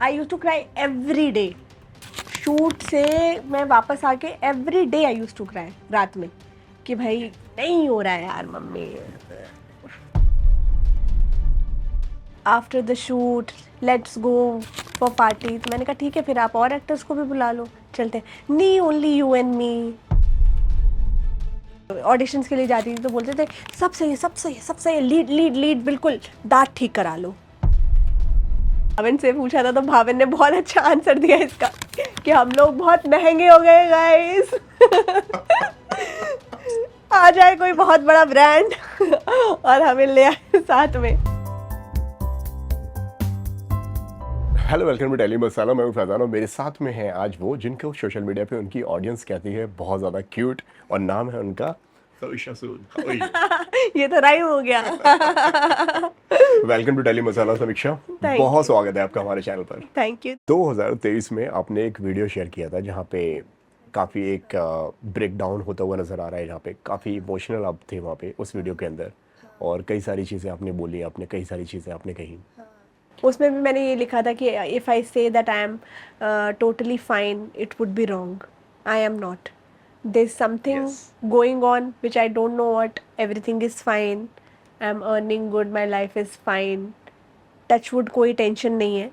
I use to cry every day. Shoot से मैं वापस आके every day I use to cry रात में कि भाई नहीं हो रहा है यार mummy. After the shoot let's go for party, तो मैंने कहा ठीक है फिर आप और एक्टर्स को भी बुला लो, चलते हैं। नी only you and me. Auditions के लिए जाती थी तो बोलते थे सब सही है, सब सही है, सब सही है, लीड लीड लीड, बिल्कुल दांत ठीक करा लो। भावन से पूछा था तो भावन ने बहुत अच्छा आंसर दिया इसका कि हम लोग बहुत महंगे हो गए गाइस। आ जाए कोई बहुत बड़ा ब्रांड और हमें ले आए साथ में। हेलो, वेलकम टू डेली मसाला। मैं हूं फैजान और मेरे साथ में हैं आज वो जिनको सोशल मीडिया पे उनकी ऑडियंस कहती है बहुत ज़्यादा क्यूट, और नाम है उनका समीक्षा सूद। ये तो राइम हो गया। वेलकम टू डेली मसाला समीक्षा, Thank बहुत you. स्वागत है आपका हमारे चैनल पर। Thank you. 2023 में आपने एक वीडियो शेयर किया था जहाँ पे काफ़ी एक ब्रेक डाउन होता हुआ नज़र आ रहा है, जहाँ पे काफ़ी इमोशनल आप थे वहाँ पे उस वीडियो के अंदर, और कई सारी चीज़ें आपने बोली, आपने कई सारी चीज़ें आपने कही। उसमें भी मैंने ये लिखा था कि if I say that I am totally fine it would be wrong. I am not. There is something going on which I don't know what. Everything is fine, I am earning good, my life is fine, touch wood, कोई tension नहीं है।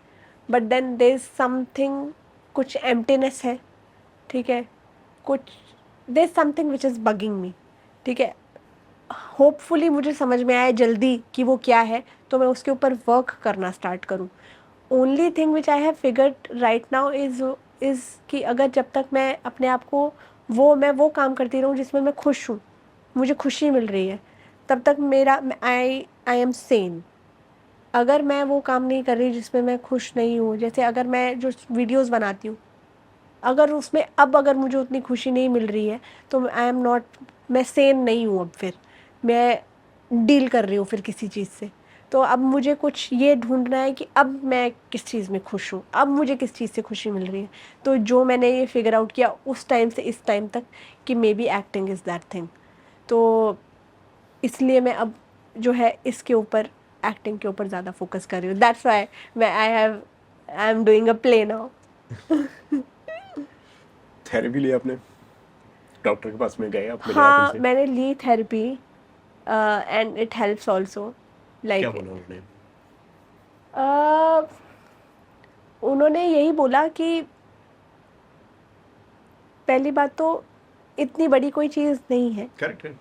But then there is something, कुछ emptiness है, ठीक है, कुछ there is something which is bugging me, ठीक है। होपफुली मुझे समझ में आए जल्दी कि वो क्या है तो मैं उसके ऊपर वर्क करना स्टार्ट करूँ। Only thing which I have figured right now is कि अगर जब तक मैं अपने आप को मैं वो काम करती रहूँ जिसमें मैं खुश हूँ, मुझे खुशी मिल रही है, तब तक मेरा आई एम सेन। अगर मैं वो काम नहीं कर रही जिसमें मैं खुश नहीं हूँ, जैसे अगर मैं जो वीडियोस बनाती हूँ, अगर उसमें अगर मुझे उतनी खुशी नहीं मिल रही है तो आई एम नॉट, मैं सेन नहीं हूँ। अब फिर मैं डील कर रही हूँ फिर किसी चीज़ से। तो अब मुझे कुछ ये ढूंढना है कि अब मैं किस चीज़ में खुश हूँ, अब मुझे किस चीज़ से खुशी मिल रही है। तो जो मैंने ये फिगर आउट किया उस टाइम से इस टाइम तक कि may be acting is that thing, तो इसलिए मैं अब जो है इसके ऊपर, एक्टिंग के ऊपर ज़्यादा फोकस कर रही हूँ। दैट्स व्हाई मैं I am doing a play now. Therapy लिया आपने? डॉक्टर के पास में गए आप, मिले आप हाँ उनसे? मैंने ली therapy and it helps also. क्या लाइक बोला उन्होंने? उन्होंने यही बोला कि पहली बात तो इतनी बड़ी कोई चीज़ नहीं है करेक्ट है।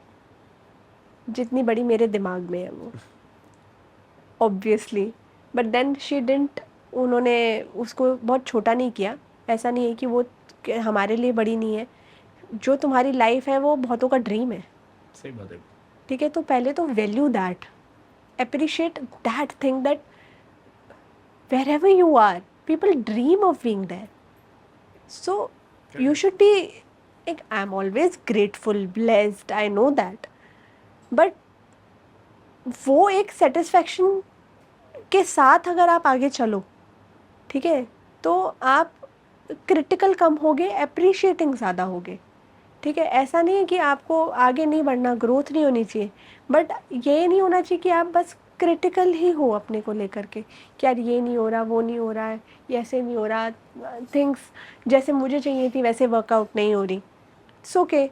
जितनी बड़ी मेरे दिमाग में है वो, obviously. But then she didn't, उन्होंने उसको बहुत छोटा नहीं किया। ऐसा नहीं है कि वो कि हमारे लिए बड़ी नहीं है। जो तुम्हारी लाइफ है वो बहुतों का ड्रीम है, सही बात है। ठीक है। तो पहले तो value that, appreciate that thing that wherever you are people dream of being there. So you should be like, I'm always grateful, blessed, I know that, but वो एक सेटिस्फैक्शन के साथ अगर आप आगे चलो, ठीक है, तो आप क्रिटिकल कम होगे, अप्रिशिएटिंग ज़्यादा होगे, ठीक है। ऐसा नहीं है कि आपको आगे नहीं बढ़ना, ग्रोथ नहीं होनी चाहिए, बट ये नहीं होना चाहिए कि आप बस क्रिटिकल ही हो अपने को लेकर के कि यार ये नहीं हो रहा, वो नहीं हो रहा है, ये ऐसे नहीं हो रहा, थिंग्स जैसे मुझे चाहिए थी वैसे वर्कआउट नहीं हो रही। इट्स ओके,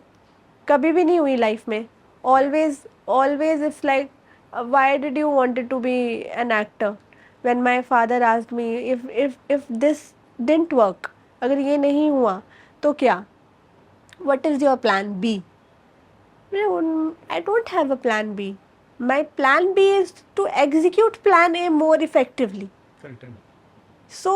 कभी भी नहीं हुई लाइफ में। Always always it's like why did you wanted to be an actor when my father asked me if this didn't work, अगर ये नहीं हुआ तो क्या, what is your plan B? I don't have a plan B. My plan B is to execute plan A more effectively. Correct है। So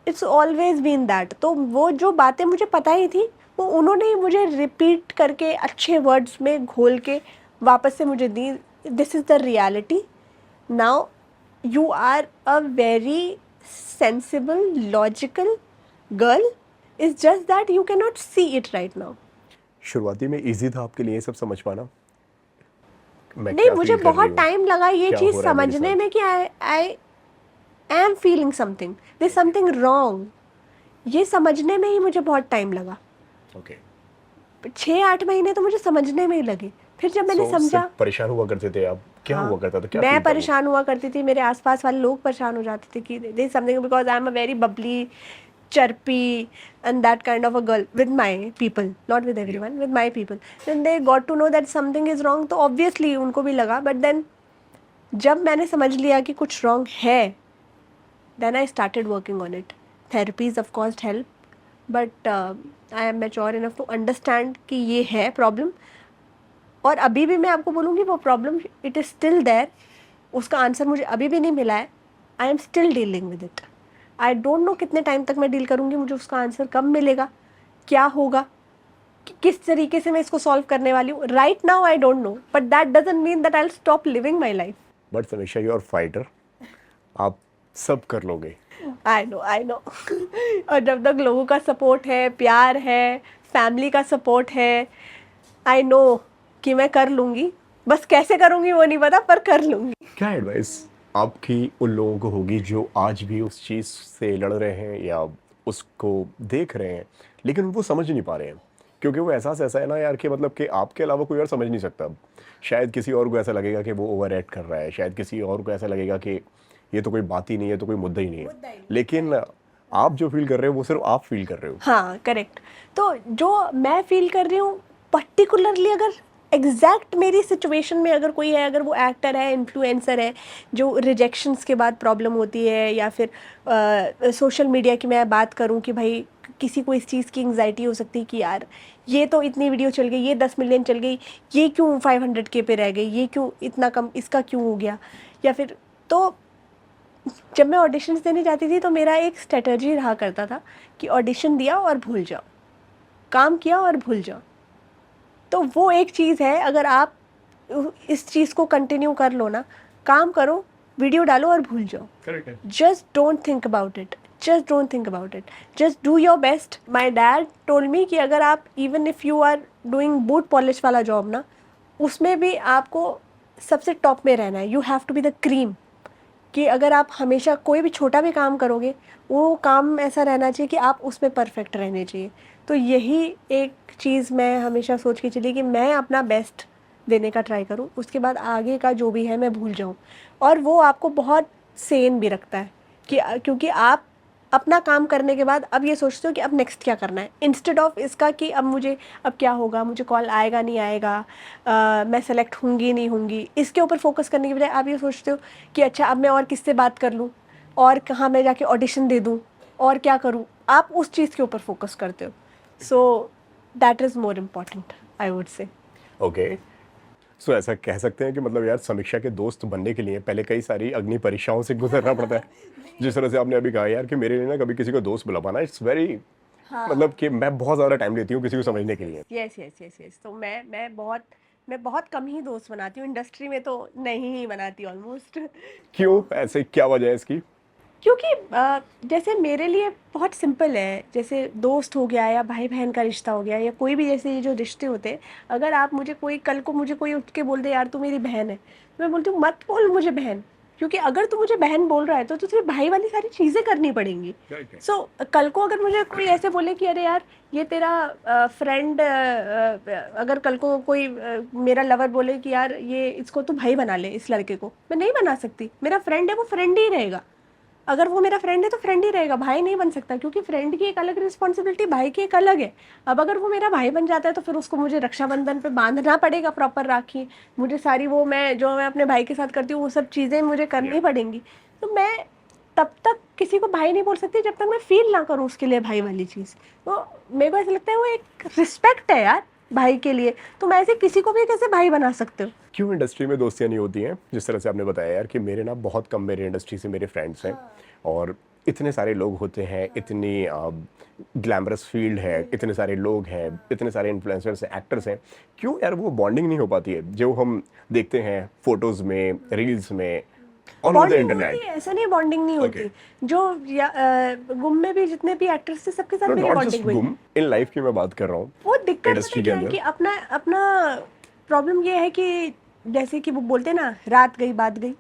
it's always been that. तो वो जो बातें मुझे पता ही थी वो उन्होंने ही मुझे रिपीट करके अच्छे वर्ड्स में घोल के वापस से मुझे दी। This is the reality. Now you are a very sensible logical girl, it's just that you can not see it right now. शुरुआती में इजी था आपके लिए सब समझ पाना? मैं नहीं, क्या मुझे फील कर रही बहुत हूँ, टाइम लगा ये क्या चीज़ हो रहा है मेरे समझने साथ? में कि I am feeling something, there something wrong. ये समझने में ही मुझे बहुत टाइम लगा। ओके। 6-8 महीने तो मुझे समझने में ही लगे। फिर जब मैंने सो उससे समझा, परेशान हुआ करते थे आप क्या हाँ, हुआ करता था, क्या मैं फील था वो? परेशान हुआ करती थी, मेरे आसपास वाले लोग परेशान हो जाते थे कि this something, because I am a very Babli, chirpy and that kind of a girl with my people, not with everyone, with my people. Then they got to know that something is wrong, तो obviously उनको भी लगा, but then जब मैंने समझ लिया कि कुछ wrong है, then I started working on it. Therapies of course help, but I am mature enough to understand कि ये है problem, और अभी भी मैं आपको बोलूँगी वो problem it is still there, उसका आंसर मुझे अभी भी नहीं मिला है, I am still dealing with it. I don't know कितने टाइम तक मैं डील करूँगी, मुझे उसका आंसर कब मिलेगा, क्या होगा, किस तरीके से मैं इसको सॉल्व करने वाली हूँ, right now I don't know, but that doesn't mean that I will stop living my life. But समीक्षा, यू आर फाइटर, आप सब कर लोगे। I know, I know. और जब तक लोगों का सपोर्ट है, प्यार है, फैमिली का सपोर्ट है, आई नो कि मैं कर लूँगी, बस कैसे करूँगी वो नहीं पता, पर कर लूँगी। क्या एडवाइस आपकी उन लोगों को होगी जो आज भी उस चीज़ से लड़ रहे हैं या उसको देख रहे हैं लेकिन वो समझ नहीं पा रहे हैं? क्योंकि वो एहसास ऐसा है ना यार कि मतलब कि आपके अलावा कोई और समझ नहीं सकता। शायद किसी और को ऐसा लगेगा कि वो ओवर एक्ट कर रहा है, शायद किसी और को ऐसा लगेगा कि ये तो कोई बात ही नहीं है, तो कोई मुद्दा ही नहीं है, लेकिन आप जो फील कर रहे हो वो सिर्फ आप फील कर रहे हो। हाँ, करेक्ट। तो जो मैं फील कर रही हूँ पर्टिकुलरली, अगर एग्जैक्ट मेरी सिचुएशन में अगर कोई है, अगर वो एक्टर है, इन्फ्लुएंसर है, जो रिजेक्शंस के बाद प्रॉब्लम होती है, या फिर सोशल मीडिया की मैं बात करूँ कि भाई किसी को इस चीज़ की एंग्जाइटी हो सकती है कि यार ये तो इतनी वीडियो चल गई, ये 10 मिलियन चल गई, ये क्यों 500K पे रह गई, ये क्यों इतना कम, इसका क्यों हो गया, या फिर, तो जब मैं ऑडिशंस देने जाती थी तो मेरा एक स्ट्रेटजी रहा करता था कि ऑडिशन दिया और भूल जाओ, काम किया और भूल जाओ। तो वो एक चीज़ है, अगर आप इस चीज़ को कंटिन्यू कर लो ना, काम करो, वीडियो डालो और भूल जाओ। करेक्ट है। Just don't think about it, just don't think about it, just do your best. My dad told me कि अगर आप even if you are doing boot polish वाला जॉब ना, उसमें भी आपको सबसे टॉप में रहना है, you have to be the cream. कि अगर आप हमेशा कोई भी छोटा भी काम करोगे, वो काम ऐसा रहना चाहिए कि आप उसमें परफेक्ट रहने चाहिए। तो यही एक चीज़ मैं हमेशा सोच के चली कि मैं अपना बेस्ट देने का ट्राई करूँ, उसके बाद आगे का जो भी है मैं भूल जाऊँ। और वो आपको बहुत सेन भी रखता है कि क्योंकि आप अपना काम करने के बाद अब ये सोचते हो कि अब नेक्स्ट क्या करना है, इंस्टेड ऑफ इसका कि अब क्या होगा, मुझे कॉल आएगा नहीं आएगा, मैं सेलेक्ट होंगी नहीं होंगी, इसके ऊपर फोकस करने की बजाय आप ये सोचते हो कि अच्छा अब मैं और किससे बात कर लूँ, और कहाँ मैं जाके ऑडिशन दे दूँ, और क्या करूँ, आप उस चीज़ के ऊपर फोकस करते हो। So that is more important, I would say. Okay, so ऐसा कह सकते हैं कि मतलब यार समीक्षा के दोस्त बनने के लिए पहले कई सारी अग्नि परीक्षाओं से गुजरना पड़ता है। जिस तरह से आपने अभी कहा यार कि मेरे लिए ना कभी किसी को दोस्त बुला पाना इट्स वेरी, मतलब कि मैं बहुत ज़्यादा टाइम लेती हूँ किसी को समझने के लिए। Yes yes yes yes. तो मैं बहुत कम ही दोस्त बनाती हूँ, इंडस्ट्री में तो नहीं ही बनाती ऑलमोस्ट। क्यों, ऐसे क्या वजह है इसकी? क्योंकि जैसे मेरे लिए बहुत सिंपल है, जैसे दोस्त हो गया या भाई बहन का रिश्ता हो गया या कोई भी, जैसे ये जो रिश्ते होते हैं, अगर आप मुझे कोई कल को मुझे कोई उठ के बोल दे यार तू मेरी बहन है, तो मैं बोलती हूँ मत बोल मुझे बहन, क्योंकि अगर तू मुझे बहन बोल रहा है तो तुझे भाई वाली सारी चीज़ें करनी पड़ेंगी। सो कल को अगर मुझे कोई ऐसे बोले कि अरे यार ये तेरा फ्रेंड, अगर कल को कोई मेरा लवर बोले कि यार ये इसको तू भाई बना ले, इस लड़के को, मैं नहीं बना सकती। मेरा फ्रेंड है, वो फ्रेंड ही रहेगा। अगर वो मेरा फ्रेंड है तो फ्रेंड ही रहेगा, भाई नहीं बन सकता, क्योंकि फ्रेंड की एक अलग रिस्पॉन्सिबिलिटी, भाई की एक अलग है। अब अगर वो मेरा भाई बन जाता है तो फिर उसको मुझे रक्षाबंधन पे बांधना पड़ेगा प्रॉपर राखी, मुझे सारी वो मैं अपने भाई के साथ करती हूँ वो सब चीज़ें मुझे करनी पड़ेंगी। तो मैं तब तक किसी को भाई नहीं बोल सकती जब तक मैं फील ना करूँ उसके लिए भाई वाली चीज़। तो मेरे को ऐसा लगता है वो एक रिस्पेक्ट है यार भाई के लिए, तो मैं ऐसे किसी को भी कैसे भाई बना सकते हो। क्यों इंडस्ट्री में दोस्तियाँ नहीं होती हैं? जिस तरह से आपने बताया यार कि मेरे ना बहुत कम मेरे इंडस्ट्री से मेरे फ्रेंड्स हैं, और इतने सारे लोग होते हैं, इतनी ग्लैमरस फील्ड है, इतने सारे लोग हैं, इतने सारे इन्फ्लुएंसर्स हैं, एक्टर्स हैं, क्यों यार वो बॉन्डिंग नहीं हो पाती है जो हम देखते हैं फोटोज़ में, रील्स में, ऑल ओवर द बॉन्डिंग होती इंटरनेट? है, ऐसा नहीं बॉन्डिंग नहीं होती। जो गुम में भी जितने भी एक्टर्स थे सबके साथ मेरी नॉट जस्ट बॉन्डिंग हुई। गुम, इन लाइफ की मैं बात कर रहा हूँ, वो दिक्कत पता इंडस्ट्री के क्या है अंदर। कि अपना अपना प्रॉब्लम ये है कि जैसे कि वो बोलते हैं ना, रात गई बात गई।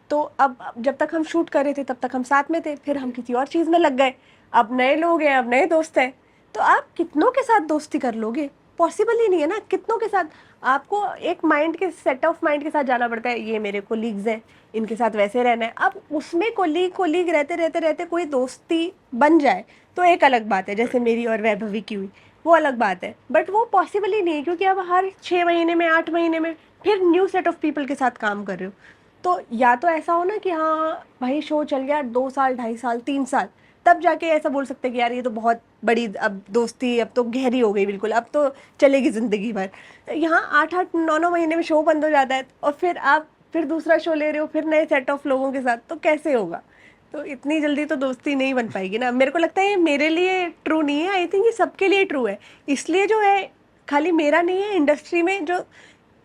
तो अब जब तक हम शूट कर रहे थे तब तक हम साथ में थे, फिर हम किसी और चीज़ में लग गए, अब नए लोग हैं, अब नए दोस्त हैं, तो आप कितनों के साथ दोस्ती कर लोगे? पॉसिबल ही नहीं है ना। कितनों के साथ आपको एक माइंड के सेट ऑफ माइंड के साथ जाना पड़ता है, ये मेरे कोलीग्स हैं, इनके साथ वैसे रहना है। अब उसमें कोलीग रहते रहते रहते कोई दोस्ती बन जाए तो एक अलग बात है, जैसे मेरी और वैभवी की हुई, वो अलग बात है। बट वो पॉसिबल ही नहीं है, क्योंकि अब हर 6 महीने में 8 महीने में फिर न्यू सेट ऑफ पीपल के साथ काम कर रहे हो। तो या तो ऐसा हो ना कि हाँ भाई शो चल गया 2 साल 2.5 साल 3 साल, तब जाके ऐसा बोल सकते हैं कि यार ये तो बहुत बड़ी अब दोस्ती अब तो गहरी हो गई बिल्कुल, अब तो चलेगी ज़िंदगी भर। यहाँ 8-8 9 9 महीने में शो बंद हो जाता है और फिर आप फिर दूसरा शो ले रहे हो फिर नए सेट ऑफ लोगों के साथ, तो कैसे होगा? तो इतनी जल्दी तो दोस्ती नहीं बन पाएगी ना। मेरे को लगता है ये मेरे लिए ट्रू नहीं है, आई थिंक ये सबके लिए ट्रू है। इसलिए जो है खाली मेरा नहीं है, इंडस्ट्री में जो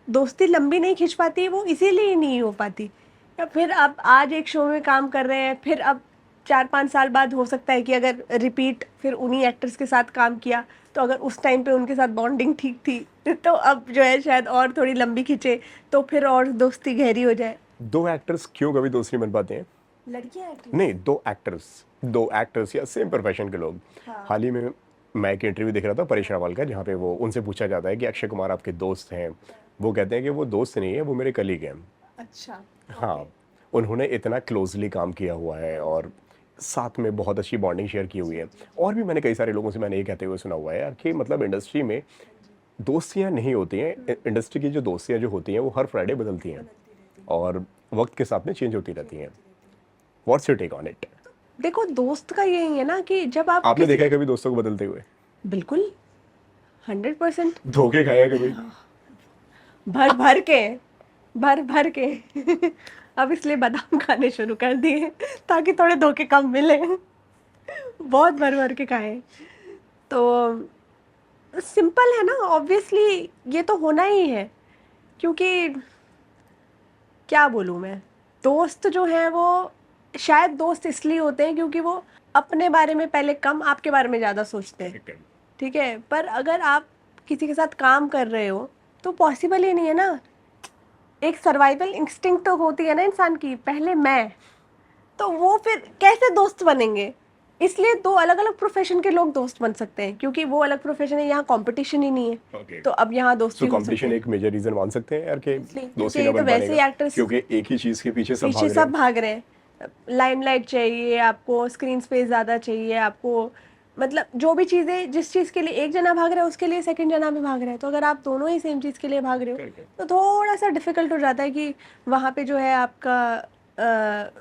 दोस्ती लंबी नहीं खिंच पाती है वो इसीलिए ही नहीं हो पाती। या फिर आप आज एक शो में काम कर रहे हैं, फिर अब 4-5 साल बाद हो सकता है कि अगर रिपीट फिर उन्हीं एक्टर्स के साथ काम किया, तो अगर उस टाइम पे उनके साथ बॉन्डिंग ठीक थी तो अब जो है शायद और थोड़ी लंबी खिंचे, तो फिर और दोस्ती गहरी हो जाए। दो एक्टर्स क्यों कभी दोस्त नहीं बन पाते हैं? लड़कियां एक्टर नहीं, दो एक्टर्स या सेम प्रोफेशन के लोग। हाँ। हाल ही में मैं एक इंटरव्यू देख रहा था परेश रावल का, जहाँ पे वो उनसे पूछा जाता है कि अक्षय कुमार आपके दोस्त हैं। वो कहते हैं कि वो दोस्त नहीं है, वो मेरे कलीग हैं। अच्छा। हाँ, उन्होंने इतना क्लोजली काम किया हुआ है और साथ में बहुत अच्छी बॉन्डिंग शेयर की हुई है। और भी मैंने कई सारे लोगों से मैंने ये कहते हुए सुना हुआ है यार कि मतलब इंडस्ट्री में दोस्तियाँ नहीं होती हैं। इंडस्ट्री की जो दोस्तियाँ जो होती हैं वो हर फ्राइडे बदलती हैं और वक्त के साथ में चेंज होती रहती हैं। What's your take on it? देखो दोस्त का यही है ना कि जब आप आपने देखा है कभी दोस्तों को बदलते हुए? बिल्कुल 100% धोखे खाए हैं कभी? भर भर के भर भर के अब इसलिए बादाम खाने शुरू कर दिए ताकि थोड़े धोखे कम मिले। बहुत भर भर के खाए। तो सिंपल है ना, ऑब्वियसली ये तो होना ही है, क्योंकि क्या बोलूँ मैं, दोस्त जो हैं वो शायद दोस्त इसलिए होते हैं क्योंकि वो अपने बारे में पहले कम आपके बारे में ज़्यादा सोचते हैं। ठीक है, पर अगर आप किसी के साथ काम कर रहे हो तो पॉसिबल ही नहीं है ना। एक सर्वाइवल इंस्टिंक्ट तो होती है ना इंसान की, पहले मैं, तो वो फिर कैसे दोस्त बनेंगे? इसलिए दो अलग अलग प्रोफेशन के लोग दोस्त बन सकते हैं, क्योंकि वो अलग प्रोफेशन है, यहाँ कंपटीशन ही नहीं है। Okay. तो अब यहाँ दोस्ती सो हो सकती कंपटीशन है। एक मेजर रीजन मान सकते हैं यार कि इसलिए, दोस्ती क्योंकि ना तो बन वैसे ही पाएगा एक्टर्स क्योंकि एक ही चीज के पीछे सब पीछे भाग सब रहे भाग रहे हैं। लाइमलाइट चाहिए आपको, स्क्रीन स्पेस ज़्यादा चाहिए आपको, मतलब जो भी चीज़ें, जिस चीज़ के लिए एक जना भाग रहा है उसके लिए सेकंड जना भी भाग रहा है। तो अगर आप दोनों ही सेम चीज़ के लिए भाग रहे हो तो थोड़ा सा डिफिकल्ट हो जाता है कि वहाँ पे जो है आपका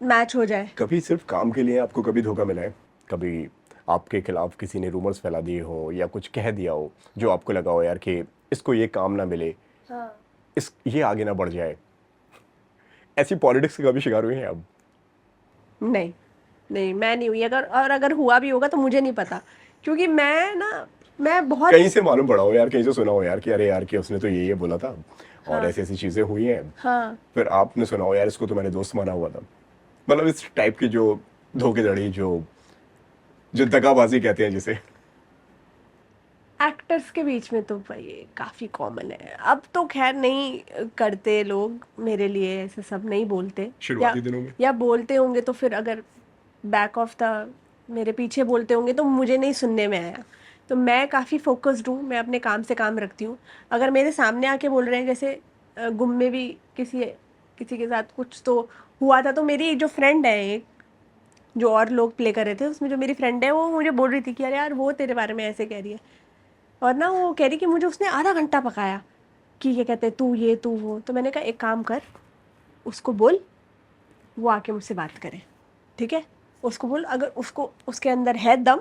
मैच हो जाए। हैं। कभी सिर्फ काम के लिए आपको कभी धोखा मिला है? कभी आपके खिलाफ किसी ने रूमर्स फैला दिए हो या कुछ कह दिया हो जो आपको लगा हो यार कि इसको ये काम ना मिले, हाँ। इस ये आगे ना बढ़ जाए? ऐसी पॉलिटिक्स का कभी शिकार हुए हैं आप? नहीं नहीं, मैं नहीं हुई। अगर हुआ भी होगा तो मुझे नहीं पता, क्योंकि मैं बहुत कहीं से मालूम पड़ा हो यार, कहीं से सुना हो यार कि अरे यार कि उसने तो ये बोला था और ऐसी ऐसी चीजें हुई हैं, हाँ। फिर आपने सुना हो यार इसको तो मैंने दोस्त माना हुआ था। मतलब इस टाइप की जो धोखेधड़ी, जो जो दगाबाजी कहते हैं जिसे। एक्टर्स के बीच में तो भाई ये काफ़ी कॉमन है। अब तो खैर नहीं करते लोग, मेरे लिए ऐसे सब नहीं बोलते, शुरुआती दिनों में या बोलते होंगे तो फिर अगर बैक ऑफ द मेरे पीछे बोलते होंगे तो मुझे नहीं सुनने में आया। तो मैं काफ़ी फोकस्ड हूँ, मैं अपने काम से काम रखती हूँ। अगर मेरे सामने आके बोल रहे हैं, जैसे गुम में भी किसी किसी के साथ कुछ तो हुआ था, तो मेरी जो फ्रेंड है एक, जो और लोग प्ले कर रहे थे उसमें जो मेरी फ्रेंड है वो मुझे बोल रही थी कि अरे यार वो तेरे बारे में ऐसे कह रही है, और ना वो कह रही कि मुझे उसने आधा घंटा पकाया कि ये कहते तू ये तू वो। तो मैंने कहा एक काम कर, उसको बोल वो आके मुझसे बात करे, ठीक है? उसको बोल अगर उसको उसके अंदर है दम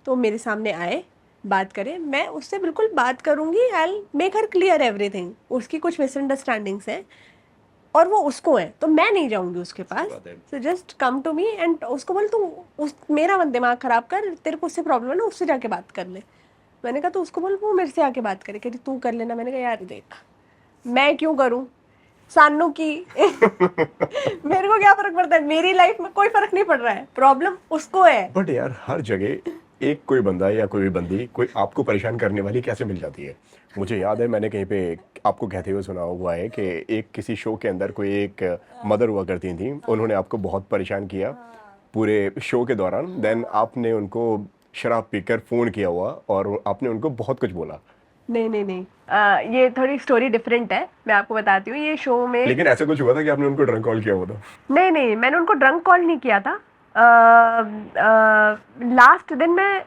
तो मेरे सामने आए, बात करे, मैं उससे बिल्कुल बात करूँगी। I make her clear everything. उसकी कुछ मिसअंडरस्टैंडिंग्स हैं और वो उसको है, तो मैं नहीं जाऊँगी उसके पास। So just come to me and उसको बोल तू उस मेरा मत दिमाग ख़राब कर, तेरे को उससे प्रॉब्लम है ना, उससे जाके बात कर ले। मैंने कहा तो उसको बोल वो मेरे से आके बात करे, कह रही तू कर लेना। मैंने कहा यार देख मैं क्यों करूं, सानू की मेरे को क्या फर्क पड़ता है, मेरी लाइफ में कोई फर्क नहीं पड़ रहा है, प्रॉब्लम उसको है। बट यार हर जगह एक कोई बंदा या कोई भी बंदी कोई आपको परेशान करने वाली कैसे मिल जाती है? मुझे याद है मैंने कहीं पे आपको कहते हुए सुना हुआ है कि एक किसी शो के अंदर कोई एक मदर हुआ करती थी, उन्होंने आपको बहुत परेशान किया पूरे शो के दौरान। देन आपने उनको शराब पीकर फ़ोन किया हुआ और आपने उनको बहुत कुछ बोला। नहीं नहीं नहीं, ये थोड़ी स्टोरी डिफरेंट है, मैं आपको बताती हूँ। ये शो में लेकिन ऐसा कुछ हुआ था कि आपने उनको ड्रंक कॉल किया हुआ था? नहीं नहीं, मैंने उनको ड्रंक कॉल नहीं किया था। लास्ट दिन में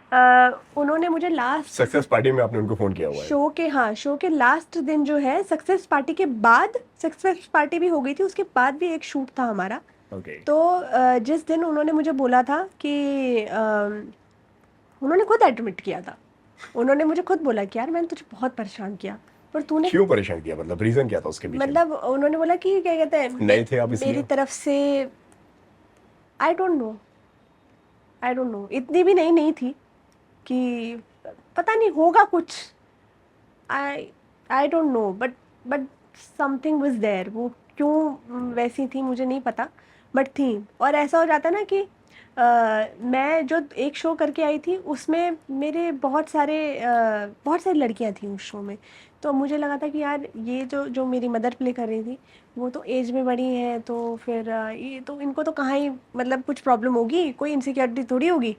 उन्होंने मुझे लास्ट सक्सेस पार्टी में आपने उनको फोन किया हुआ है? शो के, हाँ, शो के लास्ट दिन जो है, सक्सेस पार्टी के बाद, सक्सेस पार्टी भी हो गई थी, उसके बाद भी एक शूट था हमारा। ओके। तो जिस दिन उन्होंने मुझे बोला था कि उन्होंने खुद एडमिट किया था, उन्होंने मुझे खुद बोला कि यार मैंने तुझे बहुत परेशान किया, पर तूने, क्यों परेशान किया, मतलब रीजन क्या था उसके पीछे? मतलब उन्होंने बोला कि क्या कहते हैं, नए थे आप मेरी इसलिए? तरफ से, I don't know, I don't know, इतनी भी नहीं थी कि पता नहीं होगा कुछ, I I don't know, but something was there. वो क्यों वैसी थी मुझे नहीं पता, बट थी। और ऐसा हो जाता ना कि मैं जो एक शो करके आई थी उसमें मेरे बहुत सारी लड़कियां थी उस शो में। तो मुझे लगा था कि यार ये जो जो मेरी मदर प्ले कर रही थी वो तो एज में बड़ी है, तो फिर ये तो इनको तो कहाँ ही मतलब कुछ प्रॉब्लम होगी, कोई इनसिक्योरिटी थोड़ी होगी।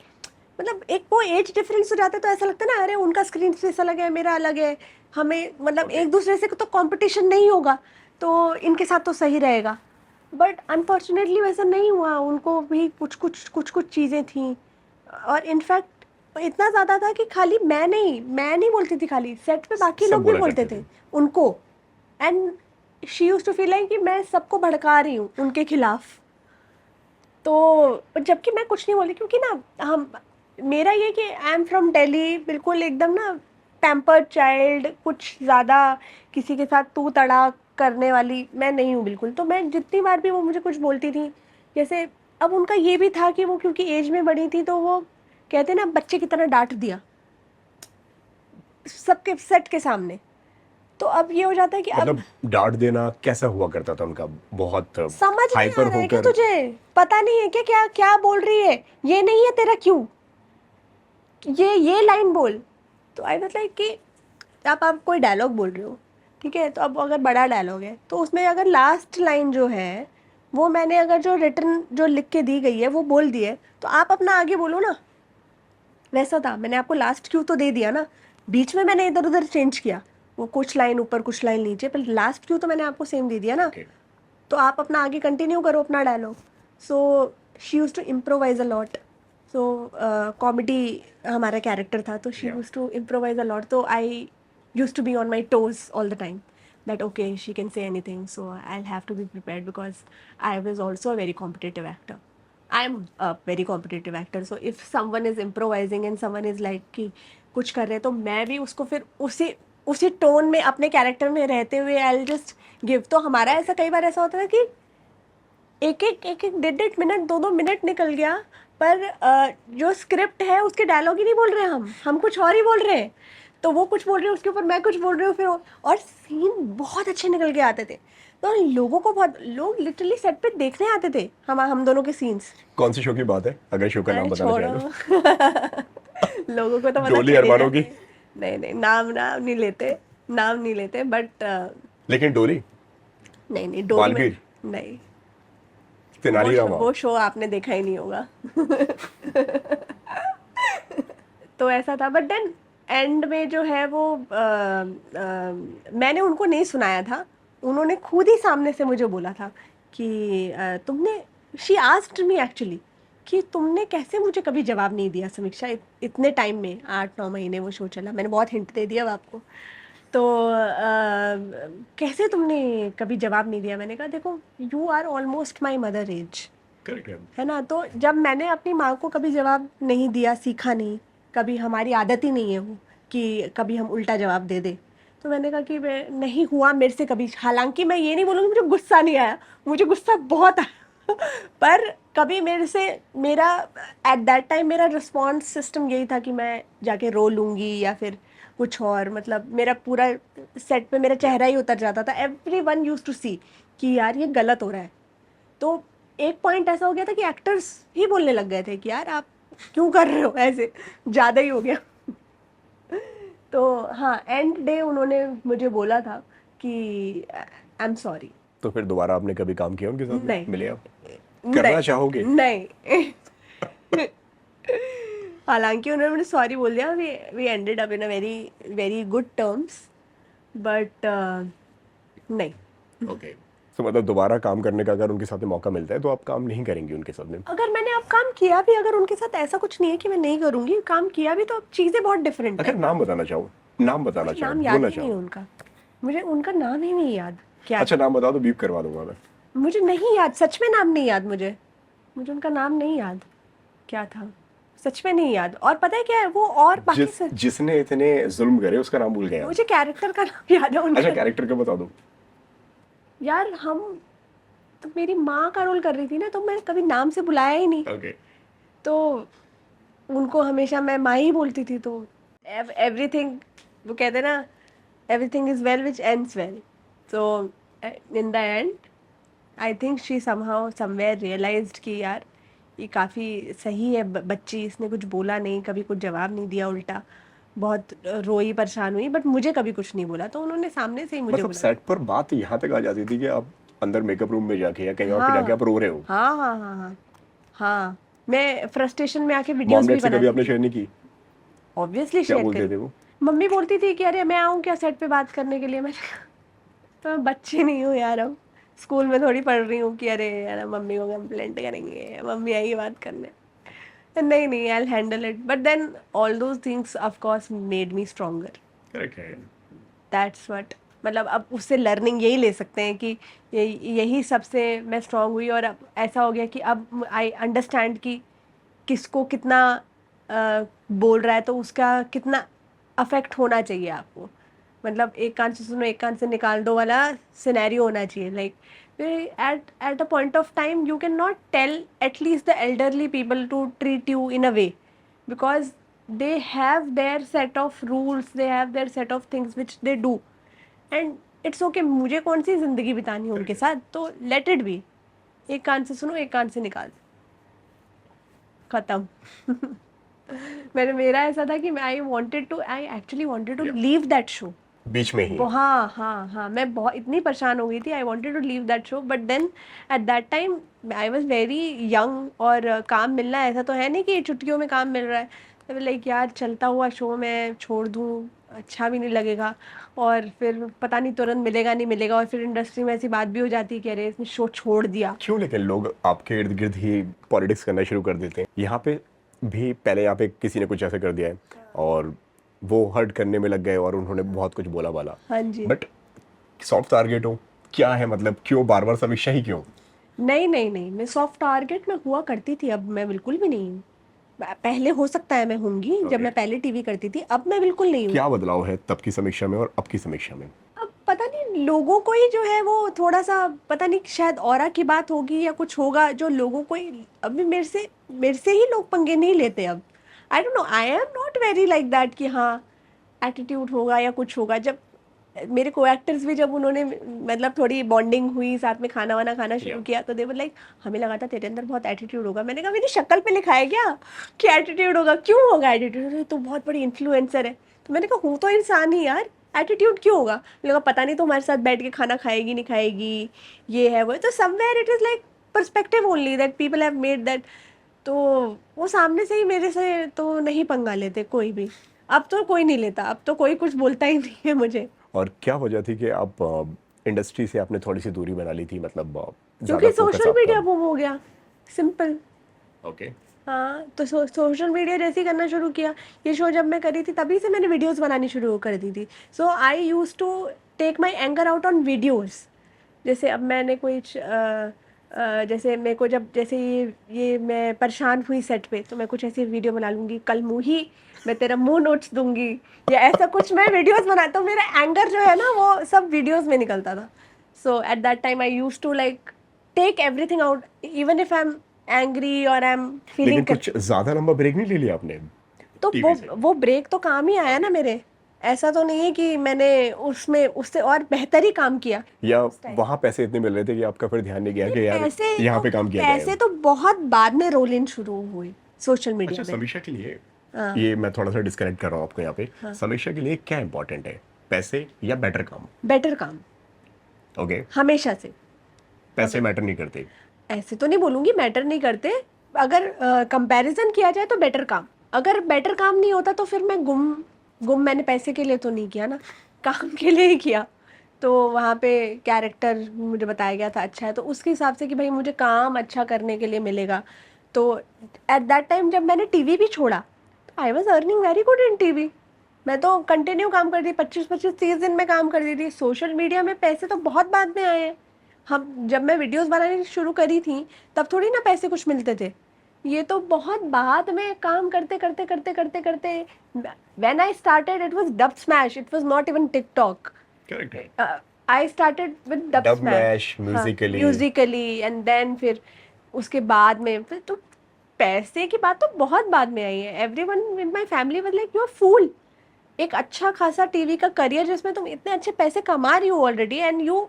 मतलब एक वो एज डिफरेंस हो जाता है तो ऐसा लगता है ना, अरे उनका स्क्रीन स्पेस अलग है, मेरा अलग है, हमें मतलब ओके। एक दूसरे से तो कंपटीशन नहीं होगा, तो इनके साथ तो सही रहेगा। बट अनफॉर्चुनेटली वैसा नहीं हुआ, उनको भी कुछ चीज़ें थी। और इनफैक्ट इतना ज़्यादा था कि खाली मैं नहीं बोलती थी, खाली सेट पे बाकी सब लोग भी बोला बोलते करते थे थे। उनको। And she use to feel like कि मैं सबको भड़का रही हूँ उनके खिलाफ। तो जबकि मैं कुछ नहीं बोली, क्योंकि ना हम, मेरा ये कि आई एम फ्रॉम दिल्ली, बिल्कुल एकदम ना पैम्पर्ड चाइल्ड, कुछ ज़्यादा किसी के साथ तू तड़ा करने वाली मैं नहीं हूँ बिल्कुल। तो मैं जितनी बार भी वो मुझे कुछ बोलती थी, जैसे अब उनका ये भी था कि वो क्योंकि एज में बड़ी थी तो वो कहते ना बच्चे की तरह डांट दिया सबके सेट के सामने। तो अब ये हो जाता है कि अब मतलब डांट देना कैसा हुआ करता था उनका? बहुत समझ नहीं आ हाइपर रहा है क्या होकर? तुझे, पता नहीं है क्या क्या क्या बोल रही है, ये नहीं है तेरा क्यों, ये लाइन बोल। तो आई वाज लाइक कि आप कोई डायलॉग बोल रहे हो, ठीक है, तो अब अगर बड़ा डायलॉग है तो उसमें अगर लास्ट लाइन जो है वो मैंने अगर जो रिटर्न जो लिख के दी गई है वो बोल दी है, तो आप अपना आगे बोलो ना। वैसा था, मैंने आपको लास्ट क्यू तो दे दिया ना, बीच में मैंने इधर उधर चेंज किया, वो कुछ लाइन ऊपर कुछ लाइन नीचे, पर लास्ट क्यू तो मैंने आपको सेम दे दिया ना। ओके। तो आप अपना आगे कंटिन्यू करो अपना dialogue. So she use to improvise a lot. So comedy हमारा कैरेक्टर था, तो शी या use to improvise a lot, तो I use to be on my toes all the time, that okay she can say anything, so I'll have to be prepared because I was also a very competitive actor. I'm a very competitive actor, so if someone is improvising and someone is like कि कुछ कर रहे हैं तो मैं भी उसको फिर उसी उसी टोन में अपने कैरेक्टर में रहते हुए I'll just give। तो हमारा ऐसा कई बार ऐसा होता था कि एक 1.5 मिनट 2 मिनट निकल गया, पर जो स्क्रिप्ट है उसके डायलॉग ही नहीं बोल रहे हैं, हम कुछ और ही बोल रहे हैं। तो वो कुछ बोल रहे हैं उसके ऊपर मैं कुछ बोल रही हूँ, फिर और सीन बहुत अच्छे निकल के आते थे। तो लोगों को बहुत, लोग लिटरली सेट पे देखने आते थे हम दोनों के सीन्स। कौन सी शो की बात है, अगर शो का अरे नाम बताना चाहें तो? छोड़ो लोगों को तो पता डोली चल ही अरमानों जाए। की? नहीं नहीं, नाम नहीं लेते, बट लेकिन डोली, नहीं नहीं, डोरी में बालवीर, नहीं। तेनालीराम? वो शो आपने देखा ही नहीं होगा। तो ऐसा था, बट देन एंड में जो है वो मैंने उनको नहीं सुनाया था, उन्होंने खुद ही सामने से मुझे बोला था कि तुमने, शी आस्क्ड मी एक्चुअली कि तुमने कैसे मुझे कभी जवाब नहीं दिया समीक्षा, इतने टाइम में 8-9 महीने वो शो चला, मैंने बहुत हिंट दे दिया अब आपको। तो कैसे तुमने कभी जवाब नहीं दिया? मैंने कहा देखो, you are almost my mother age, correct है। है ना। तो जब मैंने अपनी माँ को कभी जवाब नहीं दिया, सीखा नहीं, कभी हमारी आदत ही नहीं है वो कि कभी हम उल्टा जवाब दे दे, तो मैंने कहा कि मैं नहीं हुआ मेरे से कभी। हालांकि मैं ये नहीं बोलूँगी मुझे गुस्सा नहीं आया, मुझे गुस्सा बहुत आया। पर कभी मेरे से, मेरा एट दैट टाइम मेरा रिस्पॉन्स सिस्टम यही था कि मैं जाके रो लूँगी या फिर कुछ और, मतलब मेरा पूरा सेट पे मेरा चेहरा ही उतर जाता था। एवरी वन यूज टू सी कि यार ये गलत हो रहा है। तो एक पॉइंट ऐसा हो गया था कि एक्टर्स ही बोलने लग गए थे कि यार आप क्यों कर रहे हो ऐसे, ज़्यादा ही हो गया। तो हाँ, एंड डे उन्होंने मुझे बोला था कि आई एम सॉरी। तो फिर दोबारा आपने कभी काम किया उनके साथ में? नहीं मिले आप? करना नहीं चाहोगे? नहीं। हालांकि उन्होंने मुझे सॉरी बोल दिया, we ended up in a very very good terms, but नहीं। ओके, तो मतलब दोबारा काम करने का अगर उनके साथ में मौका मिलता है तो आप काम नहीं करेंगी उनके साथ में? अगर मैंने अब काम किया भी, अगर उनके साथ ऐसा कुछ नहीं है कि मैं नहीं करूंगी, काम किया भी तो अब चीज़ें बहुत डिफरेंट अगर है। नाम बताना चाहो, नाम बताना मुझे चाहो, नाम याद बोलना ही नहीं है चाहो। उनका, मुझे उनका नाम ही नहीं याद क्या अच्छा था। नाम बता दो, बीप करवा दूंगा मैं। मुझे नहीं याद, सच में नाम नहीं याद मुझे। मुझे उनका नाम नहीं याद क्या था, सच में नहीं याद। और पता है क्या है वो, और बाकी जिसने इतने जुल्म करे उसका नाम भूल गए आप? मुझे कैरेक्टर का नाम याद है अच्छा उनका। कैरेक्टर का बता दो। यार हम तो, मेरी माँ का रोल कर रही थी ना, तो मैं कभी नाम से बुलाया ही नहीं। ओके। तो उनको हमेशा मैं माँ ही बोलती थी। तो एवरीथिंग, वो कहते हैं ना, everything is well which ends well. तो in the end I think she somehow somewhere realised कि यार ये काफ़ी सही है बच्ची, इसने कुछ बोला नहीं, कभी कुछ जवाब नहीं दिया, उल्टा बहुत रोई परेशान हुई, बट मुझे कभी कुछ नहीं बोला। तो उन्होंने सामने से ही मुझे मतलब बोला। सेट पर बात यहाँ तक आ जाती थी कि आप अंदर मेकअप रूम में जाके या कहीं और पे जाके हाँ आप रो रहे हो? हाँ हाँ हाँ हाँ हाँ, मैं फ्रस्ट्रेशन में आके वीडियोस भी मॉमलेट से कभी बनाती आपने थी। शेयर नहीं की? ऑब्वियसली क्या शेयर बोलते करी। थे वो? मम्मी बोलती थी कि अरे मैं आऊँ क्या सेट पे बात करने के लिए। मैं तो मैं बच्ची नहीं हूँ यार, अब स्कूल में थोड़ी पढ़ रही हूँ कि अरे यार मम्मी को कंप्लेंट करेंगे, मम्मी आएगी बात करने। नहीं नहीं, I handle it, but then all those things of course made me stronger. Correct है। दैट्स व्हाट, मतलब अब उससे लर्निंग यही ले सकते हैं कि यही सबसे मैं स्ट्रांग हुई। और अब ऐसा हो गया कि अब आई अंडरस्टैंड कि किसको कितना बोल रहा है, तो उसका कितना अफेक्ट होना चाहिए आपको। मतलब एक कान से सुनो एक कान से निकाल दो वाला सिनेरियो होना चाहिए। Like at a point of time you can not tell at least the elderly people to treat you in a way, because they have their set of rules, they have their set of things which they do, and it's okay। मुझे कौन सी जिंदगी बितानी है उनके साथ, तो let it be। एक कान से सुनो एक कान से निकाल, खत्म। मेरा ऐसा था कि I actually wanted to Yeah. Leave that show. बीच में ही? हाँ हाँ हाँ, मैं बहुत इतनी परेशान हो गई थी, I wanted to leave that show, but then at that time I was very young, और काम मिलना ऐसा तो है नहीं कि छुट्टियों में काम मिल रहा है। तो लाइक यार चलता हुआ शो मैं छोड़ दूँ, अच्छा भी नहीं लगेगा, और फिर पता नहीं तुरंत मिलेगा नहीं मिलेगा, और फिर इंडस्ट्री में ऐसी बात भी हो जाती है कि अरे इसने शो छोड़ दिया। क्यों लेकिन लोग आपके इर्द गिर्द ही पॉलिटिक्स करना शुरू कर देते हैं? यहाँ पे भी पहले यहाँ पे किसी ने कुछ ऐसा कर दिया है और वो हर्ट करने में लग गए और उन्होंने बहुत कुछ बोला बाला। हाँ जी। बट सॉफ्ट टारगेट हो क्या है, मतलब क्यों बार बार समीक्षा ही क्यों? नहीं नहीं नहीं, मैं सॉफ्ट टारगेट में हुआ करती थी, अब मैं बिल्कुल भी नहीं हूँ। पहले हो सकता है मैं होंगी, जब Okay. मैं पहले टीवी करती थी, अब मैं बिल्कुल नहीं हूँ। क्या बदलाव है तब की समीक्षा में और अब की समीक्षा में? अब पता नहीं, लोगों को ही जो है वो थोड़ा सा, पता नहीं शायद ऑरा की बात होगी या कुछ होगा, जो लोगों को ही अभी मेरे से ही लोग पंगे नहीं लेते अब। आई don't know, I am not very like that कि हाँ एटीट्यूड होगा या कुछ होगा। जब मेरे को एक्टर्स भी, जब उन्होंने मतलब थोड़ी बॉन्डिंग हुई, साथ में खाना वाना खाना शुरू Yeah. किया, तो दे वर लाइक हमें लगा था तेरे अंदर बहुत एटीट्यूड होगा। मैंने कहा मेरी शक्ल पे लिखा है क्या कि एटीट्यूड होगा? क्यों होगा एटीट्यूड, तो बहुत बड़ी इन्फ्लुएंसर है। तो मैंने कहा हूँ तो इंसान ही यार, एटीट्यूड क्यों होगा? मैंने कहा पता नहीं तो हमारे साथ बैठ के खाना खाएगी नहीं खाएगी, ये है वो है। तो somewhere it is like perspective only that people have made that. तो वो सामने से ही मेरे से तो नहीं पंगा लेते कोई भी। अब तो कोई नहीं लेता, अब तो कोई कुछ बोलता ही नहीं है मुझे। और क्या वजह थी कि आप इंडस्ट्री से आपने थोड़ी सी दूरी बना ली थी, मतलब क्योंकि ज्यादा फोकस सोशल मीडिया आपका? वो हो गया, सिंपल। ओके। हाँ, तो सोशल मीडिया जैसे ही करना शुरू किया। ये शो जब मैं करी थी तभी से मैंने वीडियोस बनानी शुरू कर दी थी। So I use to take my anger out on videos. जैसे अब मैंने जैसे मेरे को जब जैसे ये मैं परेशान हुई सेट पे, तो मैं कुछ ऐसी वीडियो बना लूँगी, कल मुही मैं तेरा मुंह नोट्स दूंगी, या ऐसा कुछ मैं वीडियोस बनाता हूँ। मेरा एंगर जो है ना वो सब वीडियोस में निकलता था। So at that time I use to like take everything out, even if I am angry और आई एम लेकिन फीलिंग। कुछ ज्यादा लंबा ब्रेक नहीं ले लिया आपने तो टीवी से? वो ब्रेक तो काम ही आया ना मेरे। ऐसा तो नहीं है कि मैंने उसमें उससे और बेहतर ही काम किया। या वहां पैसे इतने मिल रहे थे कि आपका फिर ध्यान नहीं गया कि यार यहाँ पे काम किया जाए? पैसे तो बहुत बाद में रोल इन शुरू हुए सोशल अच्छा, मीडिया में। समीक्षा के लिए हाँ। ये मैं थोड़ा सा डिस्कनेक्ट कर रहा हूँ आपको यहाँ पे। समीक्षा के लिए क्या इंपॉर्टेंट है, पैसे या बेटर काम? बेटर काम, ओके। हमेशा से। पैसे मैटर नहीं करते? ऐसे तो नहीं बोलूंगी मैटर नहीं करते, अगर कंपैरिजन किया जाए तो बेटर काम। अगर बेटर काम नहीं होता तो फिर मैं गुम मैंने पैसे के लिए तो नहीं किया ना, काम के लिए ही किया। तो वहाँ पे कैरेक्टर मुझे बताया गया था अच्छा है, तो उसके हिसाब से कि भाई मुझे काम अच्छा करने के लिए मिलेगा। तो एट दैट टाइम जब मैंने टीवी भी छोड़ा तो I was earning very good in TV. मैं तो कंटिन्यू काम करती, 25-25 30 दिन में काम करती थी। सोशल मीडिया में पैसे तो बहुत बाद में आए हैं। हम जब मैं वीडियोस बनानी शुरू करी थी तब थोड़ी ना पैसे कुछ मिलते थे, ये तो बहुत बाद में काम करते करते करते करते करते। When I started it was Dubsmash, it was not even TikTok. Correct. I started with dub Dubsmash. Mash हाँ, म्यूजिकली। म्यूजिकली एंड देन फिर उसके बाद में फिर तो पैसे की बात तो बहुत बाद में आई है। Everyone in my family was like you are fool. एक अच्छा खासा टीवी का करियर जिसमें तुम इतने अच्छे पैसे कमा रही हो ऑलरेडी, एंड यू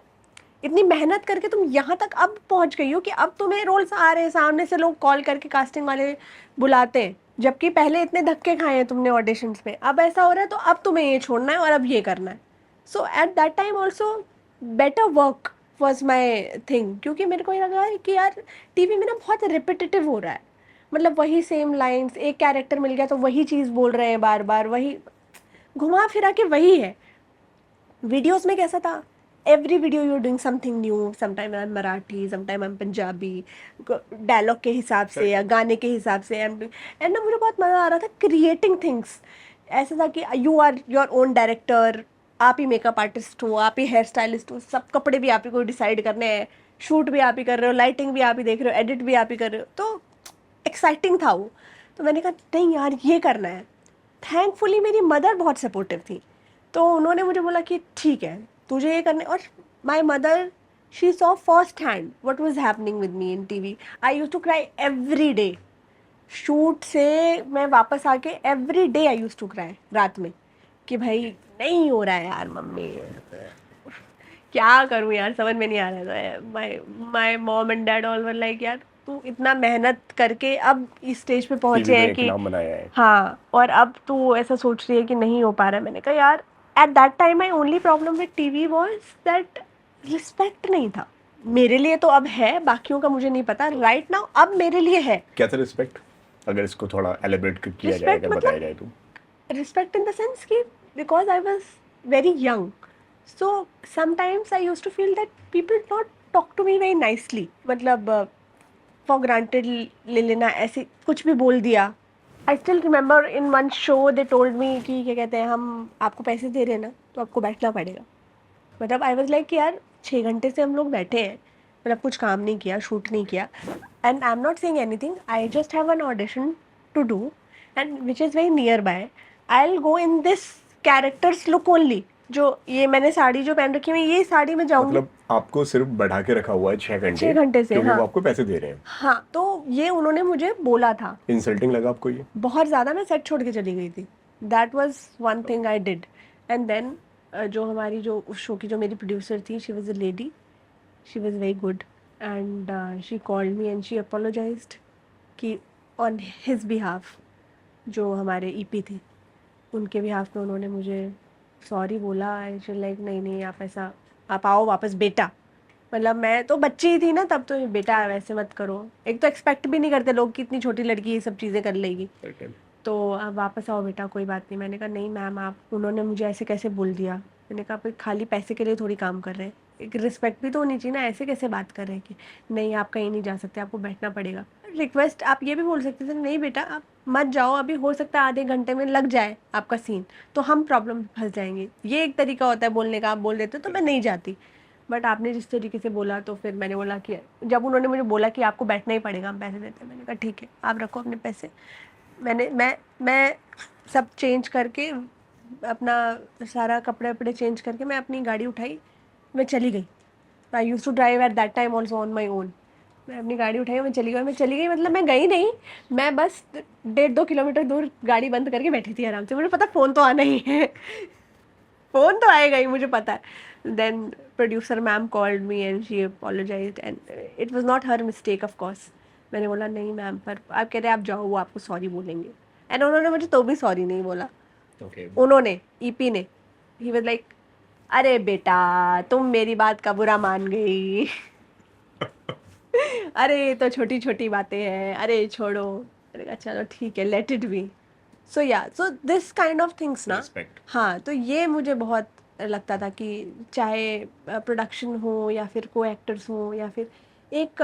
इतनी मेहनत करके तुम यहाँ तक अब पहुँच गई हो कि अब तुम्हें रोल्स आ रहे हैं, सामने से लोग कॉल करके कास्टिंग वाले बुलाते हैं, जबकि पहले इतने धक्के खाए हैं तुमने ऑडिशंस में। अब ऐसा हो रहा है तो अब तुम्हें ये छोड़ना है और अब ये करना है। So at that time also better work was my thing, क्योंकि मेरे को ये लगा है कि यार टीवी में ना बहुत रिपीटेटिव हो रहा है। मतलब वही सेम लाइंस, एक कैरेक्टर मिल गया तो वही चीज़ बोल रहे हैं बार बार, वही घुमा फिरा के वही है। वीडियोस में कैसा था, every video you are doing something new, sometime I am Marathi, sometime I am Punjabi, dialogue के हिसाब से या गाने के हिसाब से एंड ना मुझे बहुत मज़ा आ रहा था क्रिएटिंग थिंग्स। ऐसा था कि you are your own director, आप ही मेकअप आर्टिस्ट हो, आप ही हेयर स्टाइलिस्ट हो, सब कपड़े भी आप ही को डिसाइड करने हैं, शूट भी आप ही कर रहे हो, लाइटिंग भी आप ही देख रहे हो, एडिट भी आप ही कर रहे हो। तो एक्साइटिंग था वो। तो मैंने कहा नहीं यार ये करना है। थैंकफुली मेरी मदर बहुत सपोर्टिव थी, तो उन्होंने मुझे बोला कि ठीक है तुझे ये करने। और my mother she saw first hand what was happening with me in TV. I use to cry every day. Shoot से मैं वापस आके every day I use to cry रात में कि भाई नहीं हो रहा है यार मम्मी, क्या करूँ यार, समझ में नहीं आ रहा है। माई mom and dad all were like यार तू इतना मेहनत करके अब इस स्टेज पे टीवी पहुंचे पे हैं एक कि नाम बनाया है। हाँ, और अब तू ऐसा सोच रही है कि नहीं हो पा रहा है। मैंने कहा यार eight that time my only problem with TV was that respect नहीं था मेरे लिए। तो अब है, बाकियों का मुझे नहीं पता। राइट नाउ अब मेरे लिए है क्या था रिस्पेक्ट, अगर इसको थोड़ा एलिब्रेट किया जाए, रिस्पेक्ट। अगर बताया जाए तो? रिस्पेक्ट इन द सेंस कि because I was very young, so sometimes I use to feel that people not talk to me very nicely. मतलब फॉर ग्रांटेड ले लेना, ऐसे कुछ भी बोल दिया। I still remember in one show they told me कि क्या कहते हैं, हम आपको पैसे दे रहे हैं ना तो आपको बैठना पड़ेगा। मतलब आई वॉज लाइक यार 6 घंटे से हम लोग बैठे हैं, मतलब कुछ काम नहीं किया, शूट नहीं किया, and I am not saying anything, I just have an audition to do and which is very nearby. I will go in this character's look only. जो ये मैंने साड़ी जो पहन रखी है, ये साड़ी में जाऊँगी। मतलब आपको सिर्फ बढ़ा के रखा हुआ है 6 घंटे, 6 घंटे से, क्योंकि हाँ वो आपको पैसे दे रहे हैं। हाँ, तो ये उन्होंने मुझे बोला था। इंसल्टिंग लगा आपको ये? बहुत ज़्यादा। मैं सेट छोड़ के चली गई थी। That was one thing I did. And then जो हमारी जो उस शो की जो मेरी प्रोड्यूसर थी, she was a lady, she was very good and she called me and she apologised कि ऑन हिज बिहाफ, जो हमारे ईपी थे उनके बिहाफ में उन्होंने मुझे सॉरी बोला। आई शी लाइक नहीं नहीं आप ऐसा, आप आओ वापस बेटा। मतलब मैं तो बच्ची ही थी ना तब, तो बेटा वैसे मत करो। एक तो एक्सपेक्ट भी नहीं करते लोग कि इतनी छोटी लड़की ये सब चीज़ें कर लेगी। तो आप वापस आओ बेटा, कोई बात नहीं। मैंने कहा नहीं मैम, आप उन्होंने मुझे ऐसे कैसे बोल दिया। मैंने कहा भाई खाली पैसे के लिए थोड़ी काम कर रहे हैं, एक रिस्पेक्ट भी तो होनी चाहिए ना। ऐसे कैसे बात कर रहे हैं कि नहीं आप कहीं नहीं जा सकते, आपको बैठना पड़ेगा। रिक्वेस्ट आप ये भी बोल सकते थे नहीं बेटा आप मत जाओ, अभी हो सकता है आधे घंटे में लग जाए आपका सीन, तो हम प्रॉब्लम फंस जाएंगे। ये एक तरीका होता है बोलने का, आप बोल देते तो मैं नहीं जाती। बट आपने जिस तरीके से बोला तो फिर मैंने बोला कि जब उन्होंने मुझे बोला कि आपको बैठना ही पड़ेगा, हम पैसे देते हैं, मैंने कहा ठीक है आप रखो अपने पैसे। मैं सब चेंज करके, अपना सारा कपड़े वपड़े चेंज करके मैं अपनी गाड़ी उठाई, मैं चली गई। I use to drive at that time also on my own. मैं अपनी गाड़ी उठाई, मैं चली गई। मतलब मैं गई नहीं, मैं बस 1.5-2 किलोमीटर दूर गाड़ी बंद करके बैठी थी आराम से। मुझे पता फ़ोन तो आना ही है, फ़ोन तो आएगा ही, मुझे पता है। Then producer ma'am called me and she apologized and it was not her mistake of course. मैंने बोला नहीं मैम, पर आप कह रहे हैं आप जाओ, वो आपको सॉरी बोलेंगे। एंड उन्होंने मुझे तो भी सॉरी नहीं बोला। उन्होंने, ईपी ने, ही वाज लाइक अरे बेटा तुम मेरी बात का बुरा मान गई अरे ये तो छोटी छोटी बातें हैं, अरे छोड़ो। मैंने कहा चलो ठीक है, लेट इट बी। सो या so this kind of things ना, रिस्पेक्ट। हाँ, तो ये मुझे बहुत लगता था कि चाहे प्रोडक्शन हो या फिर को एक्टर्स हो या फिर एक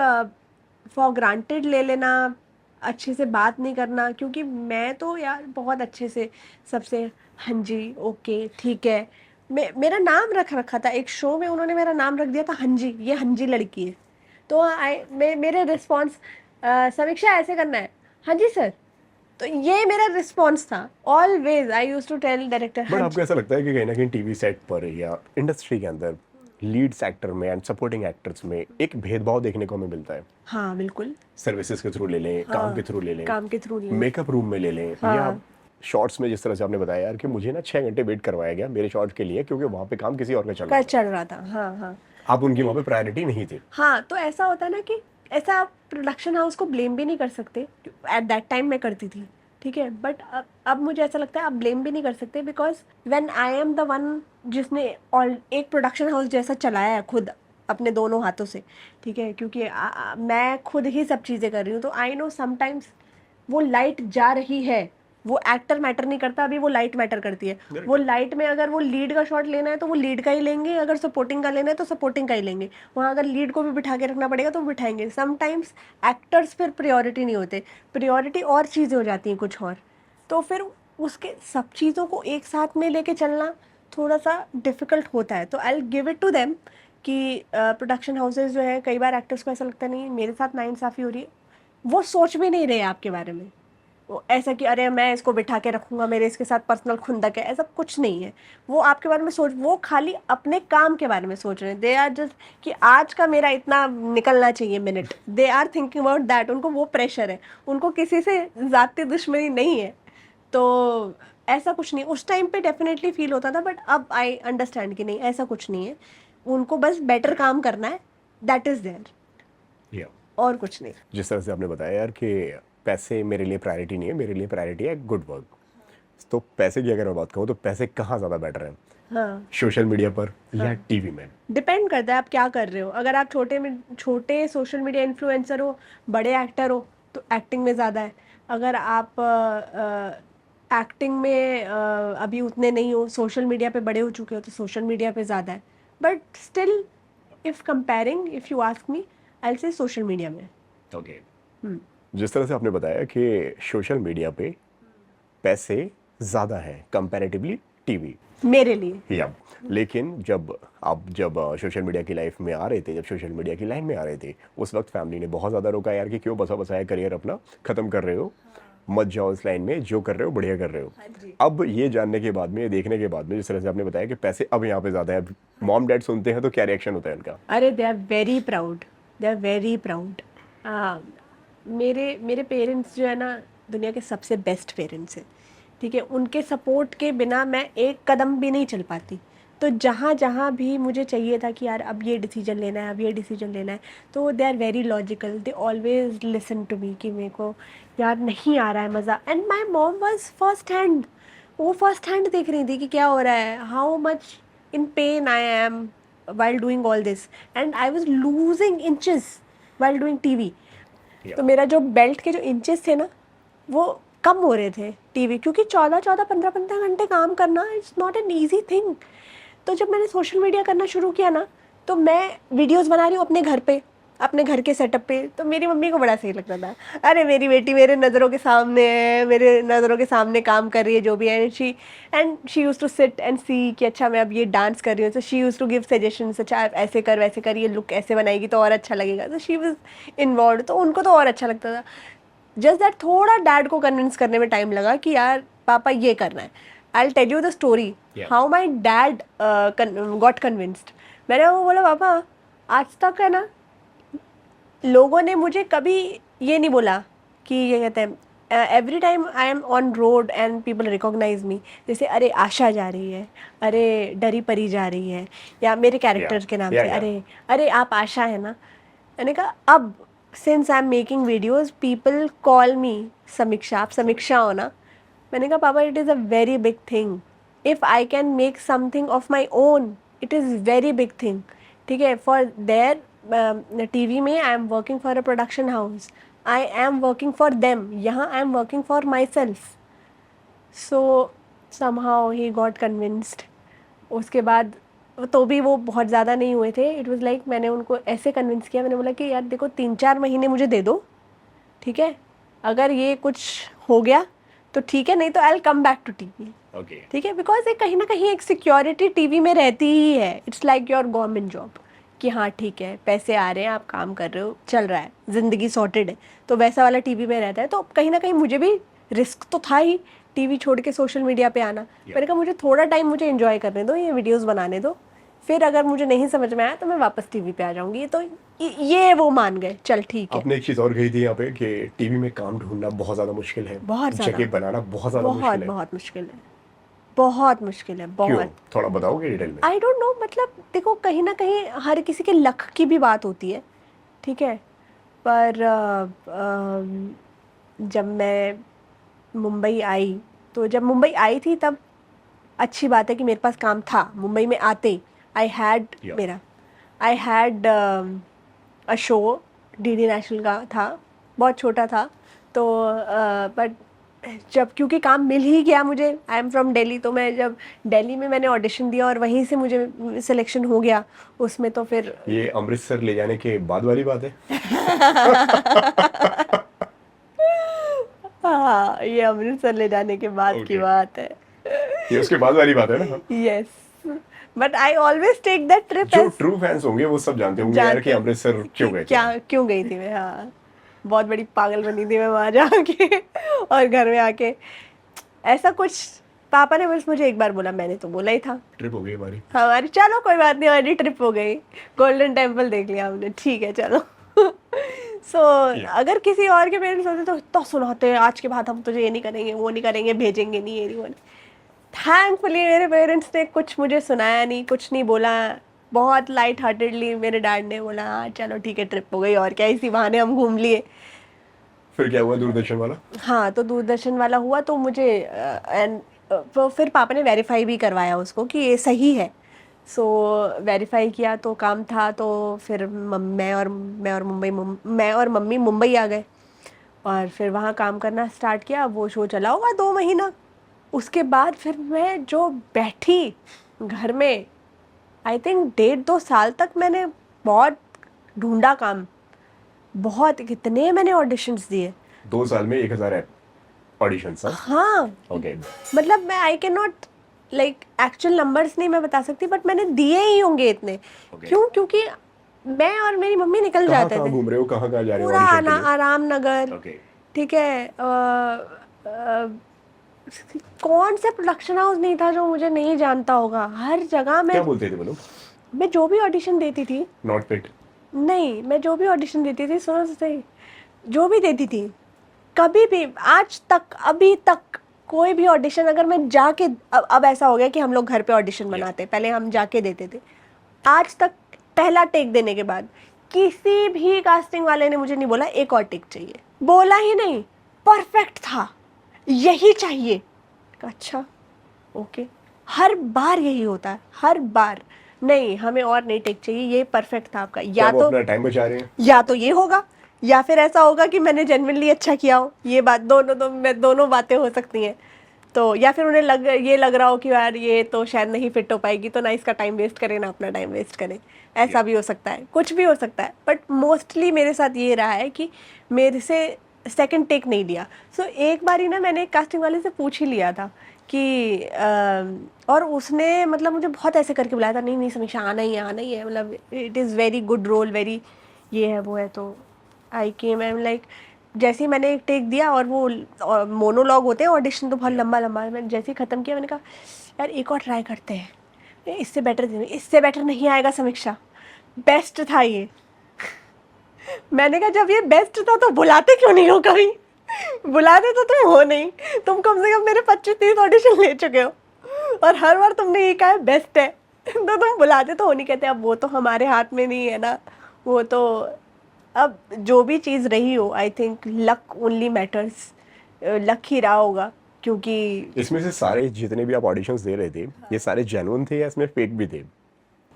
फॉर ग्रांटेड ले लेना, अच्छे से बात नहीं करना, क्योंकि मैं तो यार बहुत अच्छे से सबसे हाँ जी ओके ठीक है, मेरा नाम रख रखा था एक शो में, उन्होंने मेरा नाम रख दिया था हाँ जी, ये हाँ जी लड़की है। तो मेरे रिस्पॉन्स, समीक्षा ऐसे करना है, हाँ जी सर। तो ये मेरा रिस्पॉन्स था, always I use to tell director but हाँ आपको जी। ऐसा लगता है कि कहीं ना कहीं टीवी सेट पर या इंडस्ट्री के अंदर लीड्स एक्टर में एंड सपोर्टिंग एक्टर्स में एक भेदभाव देखने को हमें मिलता है? हाँ बिल्कुल। सर्विसेज के थ्रू ले लें, काम के हाँ, थ्रू ले लें, काम के थ्रू ले। मेकअप रूम में ले लें, या हाँ, शॉर्ट्स में जिस तरह से आपने बताया यार कि मुझे ना 6 घंटे वेट करवाया गया मेरे शॉट के लिए क्योंकि वहाँ पे काम किसी और का चल रहा कर था। चल रहा था, हाँ हाँ। आप उनकी वहाँ पे प्रायोरिटी नहीं थी। हाँ, तो ऐसा होता है ना कि ऐसा आप प्रोडक्शन हाउस को ब्लेम भी नहीं कर सकते, एट दैट टाइम मैं करती थी, ठीक है, बट अब मुझे ऐसा लगता है आप ब्लेम भी नहीं कर सकते, because when I am the one जिसने और एक प्रोडक्शन हाउस जैसा चलाया है खुद अपने दोनों हाथों से, ठीक है, क्योंकि मैं खुद ही सब चीज़ें कर रही हूँ, तो आई नो समटाइम्स वो लाइट जा रही है, वो एक्टर मैटर नहीं करता, अभी वो लाइट मैटर करती है। वो लाइट में अगर वो लीड का शॉट लेना है तो वो लीड का ही लेंगे, अगर सपोर्टिंग का लेना है तो सपोर्टिंग का ही लेंगे, वहाँ अगर लीड को भी बिठा के रखना पड़ेगा तो बिठाएंगे। समटाइम्स एक्टर्स फिर प्रायोरिटी नहीं होते, प्रायोरिटी और चीज़ें हो जाती हैं कुछ और, तो फिर उसके सब चीज़ों को एक साथ में लेके चलना थोड़ा सा डिफ़िकल्ट होता है। तो I give it to them कि प्रोडक्शन हाउसेज जो है, कई बार एक्टर्स को ऐसा लगता नहीं मेरे साथ नाइंसाफ़ी हो रही है, वो सोच भी नहीं रहे आपके बारे में, वो ऐसा कि अरे मैं इसको बिठा के रखूंगा, मेरे इसके साथ पर्सनल खुंदक है, ऐसा कुछ नहीं है। वो आपके बारे में वो खाली अपने काम के बारे में सोच रहे हैं, दे आर जस्ट कि आज का मेरा इतना निकलना चाहिए minute, they are thinking about that, उनको वो प्रेशर है, उनको किसी से ज़ाती दुश्मनी नहीं है। तो ऐसा कुछ नहीं, उस टाइम पे डेफिनेटली फील होता था, बट अब आई अंडरस्टैंड कि नहीं ऐसा कुछ नहीं है, उनको बस बेटर काम करना है, दैट इज़ देयर, या और कुछ नहीं। जिस तरह से आपने बताया यार कि पैसे मेरे लिए प्रायोरिटी नहीं है, मेरे लिए प्रायोरिटी है गुड वर्क। तो पैसे की अगर मैं बात करूँ तो पैसे कहाँ ज़्यादा बेटर हैं, हाँ, सोशल मीडिया पर या टीवी में? डिपेंड करता है आप क्या कर रहे हो। अगर आप छोटे सोशल मीडिया इन्फ्लुएंसर हो, बड़े एक्टर हो, तो एक्टिंग में ज़्यादा है। अगर आप एक्टिंग में अभी उतने नहीं हो, सोशल मीडिया पे बड़े हो चुके हो, तो सोशल मीडिया पे ज़्यादा है। But still if comparing, if you ask me, I will say social media में। ओके। जिस तरह से आपने बताया कि सोशल मीडिया पे पैसे ज़्यादा हैं कंपैरेटिवली टीवी, मेरे लिए। या लेकिन जब आप सोशल मीडिया की लाइफ में आ रहे थे, जब सोशल मीडिया की लाइन में आ रहे थे, उस वक्त फैमिली ने बहुत ज़्यादा रोका यार कि क्यों बसा बसाया करियर अपना ख़त्म कर रहे हो, मत जाओ इस लाइन में, जो कर रहे हो बढ़िया कर रहे हो। हाँ जी। अब ये जानने के बाद में, ये देखने के बाद में, जिस तरह से आपने बताया कि पैसे अब यहाँ पे ज़्यादा है, मॉम डैड सुनते हैं तो क्या रिएक्शन होता है उनका? अरे they are very proud, they are very proud. मेरे मेरे पेरेंट्स जो है ना, दुनिया के सबसे बेस्ट पेरेंट्स हैं, ठीक है, उनके सपोर्ट के बिना मैं एक कदम भी नहीं चल पाती। तो जहाँ जहाँ भी मुझे चाहिए था कि यार अब ये डिसीजन लेना है, अब ये डिसीजन लेना है, तो they are very logical, they always listen to me कि मेरे को यार नहीं आ रहा है मज़ा। And my mom was first hand, वो फर्स्ट हैंड देख रही थी कि क्या हो रहा है, how much in pain I am while doing all this, and I was losing inches while doing TV। या तो मेरा जो बेल्ट के जो इंचेस थे ना, वो कम हो रहे थे टीवी, क्योंकि 14-14 15-15 घंटे काम करना it's not an easy thing. तो जब मैंने सोशल मीडिया करना शुरू किया ना, तो मैं वीडियोस बना रही हूँ अपने घर पे, अपने घर के सेटअप पे, तो मेरी मम्मी को बड़ा सही लगता था, अरे मेरी बेटी मेरे नज़रों के सामने है, मेरे नज़रों के सामने काम कर रही है जो भी है। She use to sit and see कि अच्छा मैं अब ये डांस कर रही हूँ, तो she use to give suggestions, अच्छा आप ऐसे कर वैसे कर, ये लुक ऐसे बनाएगी तो और अच्छा लगेगा, तो शी वाज इन्वॉल्व, तो उनको तो और अच्छा लगता था। जस्ट दैट थोड़ा डैड को कन्विंस करने में टाइम लगा कि यार पापा ये करना है। I will tell you the story how my dad got convinced. मैंने वो बोला, पापा आज तक है ना लोगों ने मुझे कभी ये नहीं बोला कि ये कहते हैं, every time I am on road and people recognise me, जैसे अरे आशा जा रही है, अरे डरी परी जा रही है, या मेरे कैरेक्टर के नाम से, अरे अरे आप आशा है ना। मैंने कहा अब since I am making videos people call me Samiksha, आप समीक्षा हो ना। मैंने कहा पापा it is a very big thing, if I can make something of my own it is very big thing, ठीक है। फॉर देयर टीवी में I am working for a production house, I am working for them, यहाँ I am working for myself. So somehow he got convinced. उसके बाद तो भी वो बहुत ज़्यादा नहीं हुए थे। इट वाज लाइक मैंने उनको ऐसे कन्विंस किया, मैंने बोला कि यार देखो 3-4 महीने मुझे दे दो, ठीक है, अगर ये कुछ हो गया तो ठीक है, नहीं तो I will come back to TV. Okay. ठीक है, बिकॉज एक कहीं ना कहीं एक सिक्योरिटी टीवी में रहती ही है। It's like your government job कि हाँ ठीक है, पैसे आ रहे हैं, आप काम कर रहे हो, चल रहा है, ज़िंदगी सॉर्टेड है, तो वैसा वाला टीवी में रहता है। तो कहीं ना कहीं मुझे भी रिस्क तो था ही, टीवी छोड़ के सोशल मीडिया पे आना। मैंने कहा मुझे थोड़ा टाइम मुझे एंजॉय करने दो, ये वीडियोस बनाने दो, फिर अगर मुझे नहीं समझ में आया तो मैं वापस टीवी पे आ जाऊंगी। तो ये वो मान गए, चल ठीक है। आपने एक चीज और कही थी यहाँ पे कि टीवी में काम ढूंढना बहुत ज्यादा मुश्किल है, बहुत ज़्यादा, जगह बनाना बहुत ज्यादा बहुत मुश्किल है। बहुत मुश्किल है, बहुत मुश्किल है, क्यों, बहुत। थोड़ा बताओगे डिटेल में? आई डोंट नो, मतलब देखो कहीं ना कहीं हर किसी के लक की भी बात होती है, ठीक है, पर जब मैं मुंबई आई, तो जब मुंबई आई थी तब अच्छी बात है कि मेरे पास काम था। मुंबई में आते आई हैड Yeah. मेरा I had a show, DD national का था, बहुत छोटा था, तो बट जब क्योंकि काम मिल ही गया मुझे, आई एम फ्रॉम दिल्ली, तो मैं जब दिल्ली में मैंने ऑडिशन दिया और वहीं से मुझे सिलेक्शन हो गया उसमें, तो फिर ये अमृतसर ले जाने के बाद वाली बात है? हाँ, ये अमृतसर ले जाने के बाद की Okay. बात है। ये उसके बाद वाली बात है ना? Yes, but I always take that trip जो एज, ट्रू फैंस होंगे वो सब जानते होंगे यार कि अमृतसर क्यों गए थे। क्या क्यों गई थी मैं, हाँ, बहुत बड़ी पागल बनी थी मैं वहाँ जाके और घर में आके ऐसा कुछ। पापा ने बस मुझे एक बार बोला, मैंने तो बोला ही था, ट्रिप हो गई हमारी। हमारी चलो कोई बात नहीं, हमारी ट्रिप हो गई, गोल्डन टेम्पल देख लिया हमने, ठीक है चलो। सो अगर किसी और के पेरेंट्स होते तो सुनाते हैं आज के बाद हम तुझे ये नहीं करेंगे, वो नहीं करेंगे, भेजेंगे नहीं, ये नहीं, वो नहीं। थैंकफुली मेरे पेरेंट्स ने कुछ मुझे सुनाया नहीं, कुछ नहीं बोला, बहुत लाइट हार्टेडली मेरे डैड ने बोला हाँ चलो ठीक है, ट्रिप हो गई, और क्या, इसी बहाने हम घूम लिए। फिर क्या हुआ दूरदर्शन वाला? हाँ, तो दूरदर्शन वाला हुआ तो मुझे फिर पापा ने वेरीफाई भी करवाया उसको कि ये सही है। सो वेरीफाई किया तो काम था, तो फिर मैं और मम्मी मुंबई आ गए और फिर वहाँ काम करना स्टार्ट किया। वो शो चला होगा 2 महीना, उसके बाद फिर मैं जो बैठी घर में, आई थिंक 1.5-2 साल तक मैंने बहुत ढूंढा काम, बहुत, कितने मैंने ऑडिशंस दिए। 2 साल में 1000 ऑडिशन सर? हाँ, ओके। मतलब मैं आई can not like actual numbers नहीं मैं बता सकती, बट मैंने दिए ही होंगे इतने। Okay. क्यों? क्योंकि मैं और मेरी मम्मी निकल जाते कहाँ थे, घूम रहे हो, कहाँ जा रहे हो पूरा ऑडिशन के लिए? आराम नगर, ओके। ठीक है, कौन सा प्रोडक्शन हाउस नहीं था जो मुझे नहीं जानता होगा, हर जगह मैं, क्या बोलते थे वो लोग? मैं जो भी ऑडिशन देती थी, नॉट फिट? नहीं, मैं जो भी ऑडिशन देती थी, सुनो तो सही, जो भी देती थी, कभी भी आज तक, अभी तक कोई भी ऑडिशन अगर मैं जाके, अब ऐसा हो गया कि हम लोग घर पे ऑडिशन बनाते, पहले हम जाके देते थे, आज तक पहला टेक देने के बाद किसी भी कास्टिंग वाले ने मुझे नहीं बोला एक और टेक चाहिए, बोला ही नहीं, परफेक्ट था, यही चाहिए। अच्छा ओके, हर बार यही होता है, हर बार, नहीं हमें और नहीं टेक चाहिए, ये परफेक्ट था आपका, या वो तो अपना टाइम बचा रहे हैं, या तो ये होगा, या फिर ऐसा होगा कि मैंने जेन्युइनली अच्छा किया हो, ये बात दोनों बातें हो सकती हैं। तो या फिर उन्हें लग रहा हो कि यार ये तो शायद नहीं फिट हो पाएगी, तो ना इसका टाइम वेस्ट करें ना अपना टाइम वेस्ट करें, ऐसा भी हो सकता है, कुछ भी हो सकता है, बट मोस्टली मेरे साथ ये रहा है कि मेरे से सेकंड टेक नहीं लिया। सो एक बार ही ना मैंने कास्टिंग वाले से पूछ ही लिया था कि और उसने मतलब मुझे बहुत ऐसे करके बुलाया था, नहीं नहीं समीक्षा आना ही है, मतलब it is very good role, very ये है वो है। तो आई केम, आई एम लाइक, जैसे ही मैंने एक टेक दिया, और वो मोनोलॉग होते हैं ऑडिशन तो बहुत लंबा लंबा, मैंने जैसे ही ख़त्म किया मैंने कहा यार एक और ट्राई करते हैं, इससे बेटर नहीं आएगा समीक्षा, बेस्ट था ये। मैंने कहा जब ये बेस्ट था तो बुलाते क्यों नहीं हो कभी, बुलाते तो तुम हो नहीं, तुम कम से कम मेरे 25-30 ऑडिशन ले चुके हो और हर बार तुमने ये कहा है बेस्ट है, तो तुम बुलाते तो हो नहीं। कहते अब वो तो हमारे हाथ में नहीं है ना, वो तो अब जो भी चीज़ रही हो, I think luck only matters, luck ही रहा होगा, क्योंकि इसमें से सारे जितने भी आप ऑडिशंस दे रहे थे ये सारे जेन्युइन थे या इसमें फेक भी थे?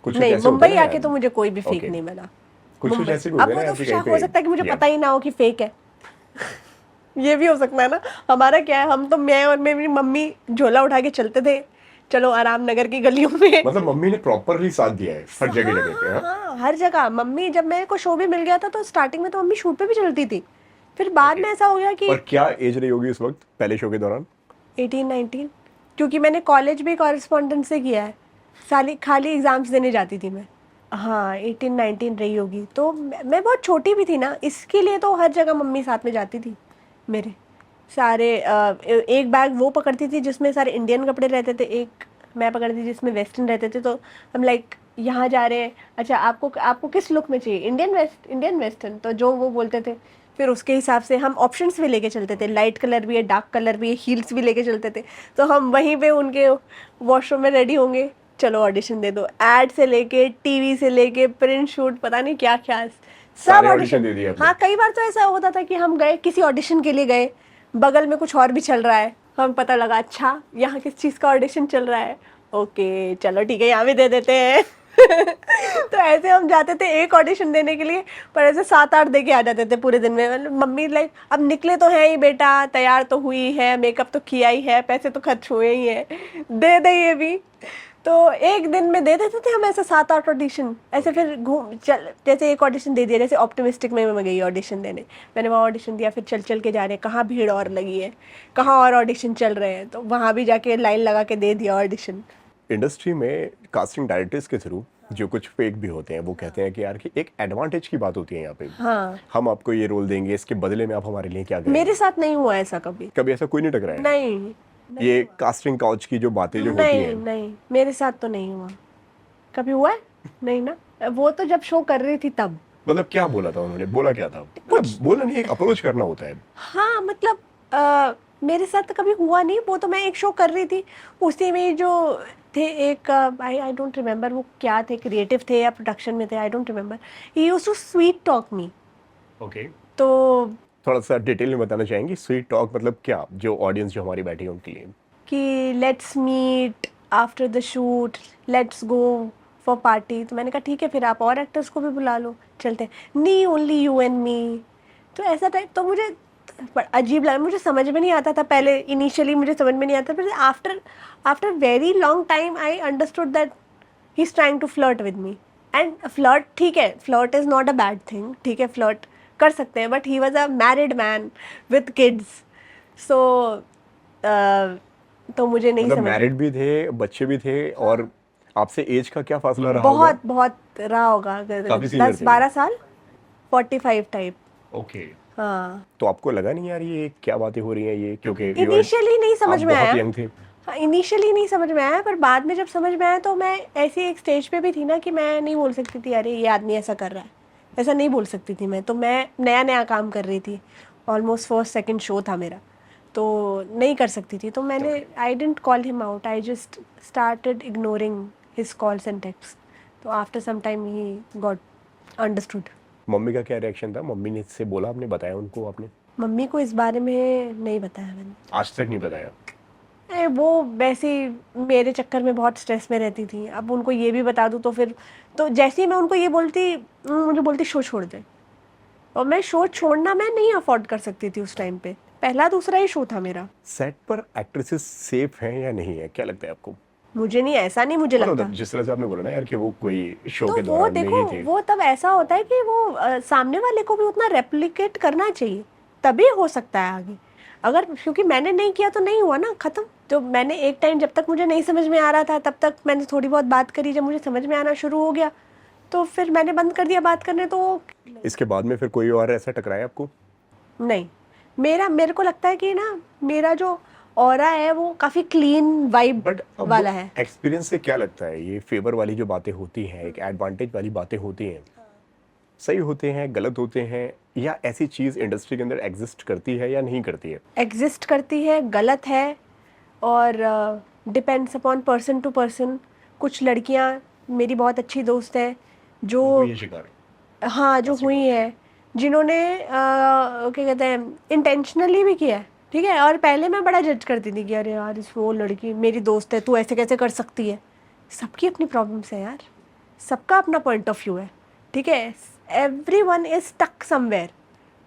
कुछ नहीं, ऐसे होते मुंबई हैं ना आके यार। तो मुझे कोई भी फेक Okay. नहीं मिला। कुछ मुंबई, ऐसे भी अब होते हैं वो ना तो ऐसे कहीं हो सकता है कि मुझे पे। पता ही ना हो कि फेक है, ये भी हो सकता है ना। हमारा क्या है, हम तो मैं और मेरी मम्मी झोला उठा के चलते थे, चलो आराम नगर की गलियों में। मतलब मम्मी ने प्रॉपरली साथ दिया है हर जगह हाँ जगह पे, हाँ हाँ? हाँ, हर जगह मम्मी, जब मेरे को शो भी मिल गया था तो स्टार्टिंग में तो मम्मी शूट पे भी चलती थी, फिर बाद में ऐसा हो गया कि और क्या एज रही होगी उस वक्त पहले शो के दौरान? 18-19, क्योंकि मैंने कॉलेज भी कॉरेस्पॉन्डेंस से किया है, साली खाली एग्जाम्स देने जाती थी मैं। हाँ 18-19 रही होगी, तो मैं बहुत छोटी भी थी ना, इसके लिए तो हर जगह मम्मी साथ में जाती थी मेरे। सारे एक बैग वो पकड़ती थी जिसमें सारे इंडियन कपड़े रहते थे, एक मैं पकड़ती थी जिसमें वेस्टर्न रहते थे। तो हम लाइक यहाँ जा रहे हैं, अच्छा आपको आपको किस लुक में चाहिए, इंडियन वेस्टर्न, तो जो वो बोलते थे फिर उसके हिसाब से हम ऑप्शंस भी लेके चलते थे, लाइट कलर भी है, डार्क कलर भी है, हील्स भी लेके चलते थे। तो हम वहीं पे उनके वॉशरूम में रेडी होंगे, चलो ऑडिशन दे दो, एड से लेके टीवी से लेके प्रिंट शूट, पता नहीं क्या क्या सब सारे ऑडिशन। ऑडिशन दे दिए आपने? हाँ कई बार तो ऐसा होता था कि हम गए किसी ऑडिशन के लिए गए, बगल में कुछ और भी चल रहा है, हम पता लगा अच्छा यहाँ किस चीज़ का ऑडिशन चल रहा है, ओके चलो ठीक है यहाँ भी दे देते हैं। तो ऐसे हम जाते थे एक ऑडिशन देने के लिए, पर ऐसे 7-8 दे के आ जाते थे पूरे दिन में। मतलब मम्मी लाइक अब निकले तो है ही बेटा, तैयार तो हुई है, मेकअप तो किया ही है, पैसे तो खर्च हुए ही है, दे दे ये भी। तो एक दिन में दे देते थे हम ऐसे 7-8 ऑडिशन ऐसे। फिर घूम चल, जैसे एक ऑडिशन दे दिया, जैसे ऑप्टिमिस्टिक में मैं गई ऑडिशन देने, मैंने वहाँ ऑडिशन दिया, फिर चल चल के जा रहे हैं कहाँ भीड़ और लगी है, कहाँ और ऑडिशन चल रहे हैं, तो वहाँ भी जाके लाइन लगा के दे दिया ऑडिशन। इंडस्ट्री में कास्टिंग डायरेक्टर्स के थ्रू जो कुछ फेक भी होते हैं वो कहते हैं कि यार कि एक एडवांटेज की बात होती है यहाँ पे, हाँ हम आपको ये रोल देंगे, इसके बदले में आप हमारे लिए क्या करेंगे। मेरे साथ नहीं हुआ ऐसा कभी, कभी ऐसा कोई नहीं टकराया? नहीं ये कास्टिंग काउच की जो बातें जो होती नहीं हैं, नहीं, मेरे साथ तो नहीं हुआ। कभी हुआ है? नहीं ना, वो तो जब शो कर रही थी तब। मतलब क्या बोला था उन्होंने, बोला क्या था? मतलब बोला नहीं, एक अप्रोच करना होता है। हाँ मतलब मेरे साथ तो कभी हुआ नहीं, वो तो मैं एक शो कर रही थी, उसी में जो थे एक, आई डोंट रिमेम्बर वो क्या थे, क्रिएटिव थे या प्रोडक्शन में थे, I don't remember, he used to sweet talk me. Okay, तो थोड़ा सा डिटेल में बताना चाहेंगे स्वीट टॉक मतलब क्या, जो ऑडियंस जो हमारी बैठी है उनके लिए? कि let's meet after the shoot, let's go for party. तो मैंने कहा ठीक है, फिर आप और एक्टर्स को भी बुला लो, चलते हैं। नी ओनली यू एंड मी, तो ऐसा टाइप। तो मुझे अजीब लगा, मुझे समझ में नहीं आता था पहले, इनिशियली मुझे समझ में नहीं आता, फिर after after very long time I understood that he is trying to flirt with me. And flirt ठीक है, flirt is not a bad thing, ठीक है फ्लर्ट कर सकते हैं, but he was a married man with kids, so तो मुझे नहीं मतलब समझ। मैरिड भी थे, बच्चे भी थे, और आपसे एज का क्या फासला रहा होगा? बहुत बहुत रहा होगा, काफी senior 10-12 साल, 45 टाइप। ओके। हाँ तो आपको लगा नहीं यार ये क्या बातें हो रही हैं ये, क्योंकि इनिशियली नहीं समझ में बहुत आया। यंग थे। हाँ इनिशियली नहीं समझ में आया, पर बाद में जब समझ में आया तो मैं ऐसी एक स्टेज पे भी थी ना कि मैं नहीं बोल सकती थी अरे ये आदमी ऐसा कर रहा है, ऐसा नहीं बोल सकती थी मैं। तो मैं नया नया काम कर रही थी, ऑलमोस्ट फर्स्ट सेकंड शो था मेरा, तो नहीं कर सकती थी। तो मैंने I didn't call him out, I just started ignoring his calls and text. तो after some time he got understood. Mummy का क्या रिएक्शन था? मम्मी ने इससे बोला, आपने बताया उनको आपने? मम्मी को इस बारे में नहीं बताया मैंने। आज तक नहीं बताया? वो वैसे ही मेरे चक्कर में बहुत स्ट्रेस में रहती थी, अब उनको ये भी बता दूँ तो फिर, तो जैसे ही मैं उनको ये बोलती, मुझे बोलती शो छोड़ दे, और मैं शो छोड़ना मैं नहीं अफोर्ड कर सकती थी उस टाइम पे, पहला दूसरा ही शो था मेरा। सेट पर एक्ट्रेसेस सेफ हैं या नहीं है, क्या लगता है आपको? मुझे नहीं, ऐसा नहीं मुझे लगता। मतलब जिस तरह से आपने बोला ना यार कि वो कोई शो तो के वो दौरान देखो, नहीं थे। वो तब ऐसा होता है कि वो सामने वाले को भी उतना रेप्लिकेट करना चाहिए, तभी हो सकता है आगे। अगर क्योंकि मैंने नहीं किया तो नहीं हुआ ना, ख़त्म। तो मैंने एक टाइम जब तक मुझे नहीं समझ में आ रहा था तब तक मैंने थोड़ी बहुत बात करी, जब मुझे समझ में आना शुरू हो गया तो फिर मैंने बंद कर दिया बात करने। तो इसके बाद में फिर कोई और ऐसा टकराया आपको? नहीं, मेरे को लगता है कि ना मेरा जो ऑरा है वो काफ़ी क्लीन वाइब बट वाला है। एक्सपीरियंस से क्या लगता है, ये फेवर वाली जो बातें होती हैं, एक एडवांटेज वाली बातें होती हैं, सही होते हैं, गलत होते हैं, या ऐसी चीज इंडस्ट्री के अंदर एग्जिस्ट करती है या नहीं करती है? एग्जिस्ट करती है, गलत है, और depends upon person to person. कुछ लड़कियां, मेरी बहुत अच्छी दोस्त हैं जो, ये शिकार है। हाँ जो हुई है, जिन्होंने क्या कहते हैं इंटेंशनली भी किया है, ठीक है, और पहले मैं बड़ा जज करती थी कि अरे यार इस वो लड़की मेरी दोस्त है, तू ऐसे कैसे कर सकती है। सबकी अपनी प्रॉब्लम्स है यार, सबका अपना पॉइंट ऑफ व्यू है, ठीक है, everyone is stuck somewhere,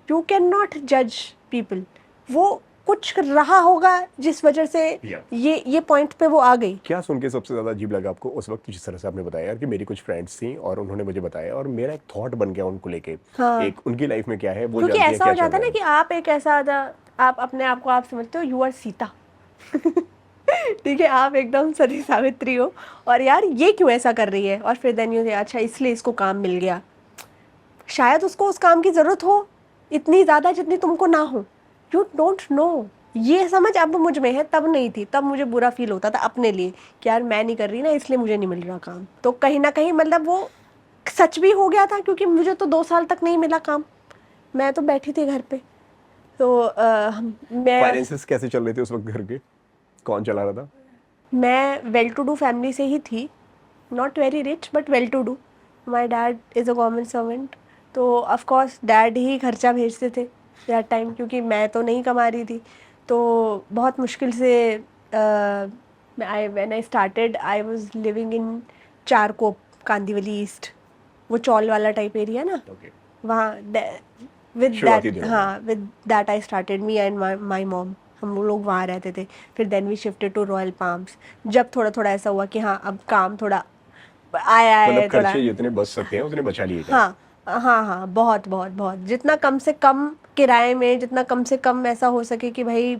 you can not जज पीपल वो कुछ रहा होगा जिस वजह से Yeah. ये पॉइंट पे वो आ गई। क्या सुन के सबसे ज़्यादा अजीब लगा आपको उस वक्त जिस तरह से आपने बताया यार कि मेरी कुछ फ्रेंड्स थी और उन्होंने मुझे बताया और मेरा एक थॉट बन गया उनको लेके, हाँ, एक उनकी लाइफ में क्या है वो क्योंकि जानती है ऐसा क्या हो चल जाता है रहा ना कि आप एक ऐसा आप अपने आप को आप समझते हो यू आर सीता ठीक है, आप एकदम सती सावित्री हो और यार ये क्यों ऐसा कर रही है, और फिर देन यू अच्छा इसलिए इसको काम मिल गया, शायद उसको उस काम की ज़रूरत हो इतनी ज़्यादा जितनी तुमको ना हो, यू डोंट नो। ये समझ अब मुझ में है, तब नहीं थी, तब मुझे बुरा फील होता था अपने लिए कि यार मैं नहीं कर रही ना इसलिए मुझे नहीं मिल रहा काम। तो कहीं ना कहीं मतलब वो सच भी हो गया था क्योंकि मुझे तो 2 साल तक नहीं मिला काम, मैं तो बैठी थी घर पे। तो मैं फाइनेंसेस कैसे चल रहे थे उस वक्त घर के, कौन चला रहा था? मैं वेल टू डू फैमिली से ही थी, not very rich but well to do. My dad is a government servant, तो ऑफ कोर्स डैड ही खर्चा भेजते थे दैट टाइम, क्योंकि मैं तो नहीं कमा रही थी। तो बहुत मुश्किल से I when I started I was living in Charkop, Kandivali east, वो चौल वाला टाइप एरिया ना, ओके, वहाँ विद शुरुआती दैट, दिनों में। हाँ with that I started, me and my mom, हम वो लोग वहाँ रहते थे। फिर then we shifted to Royal Palms, जब थोड़ा थोड़ा ऐसा हुआ कि हाँ अब काम थोड़ा आया मतलब है थोड़ा। खर्चे जितने बच सकते हैं उतने बचा लिए जाए। हाँ हाँ हाँ, बहुत बहुत बहुत, जितना कम से कम किराए में, जितना कम से कम ऐसा हो सके कि भाई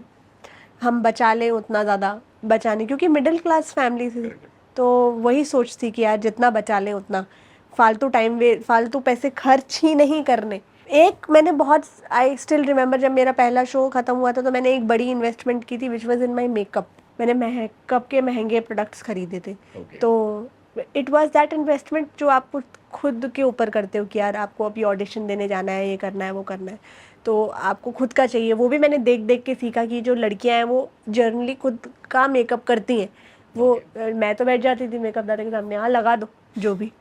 हम बचा लें उतना ज़्यादा बचाने, क्योंकि मिडिल क्लास फैमिली थी। तो वही सोच थी कि यार जितना बचा लें उतना, फालतू टाइम वे फालतू पैसे खर्च ही नहीं करने। एक मैंने बहुत, आई स्टिल रिमेम्बर जब मेरा पहला शो ख़त्म हुआ था तो मैंने एक बड़ी इन्वेस्टमेंट की थी which was in my makeup. मैंने मेकअप के महंगे प्रोडक्ट्स खरीदे थे। Okay. तो इट वॉज दैट इन्वेस्टमेंट जो आप खुद के ऊपर करते हो कि यार आपको अभी ऑडिशन देने जाना है, ये करना है, वो करना है, तो आपको खुद का चाहिए। वो भी मैंने देख देख के सीखा कि जो लड़कियां हैं वो जर्नली खुद का मेकअप करती हैं। वो मैं तो बैठ जाती थी मेकअप दादा के सामने, हाँ लगा दो जो भी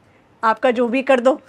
आपका, जो भी कर दो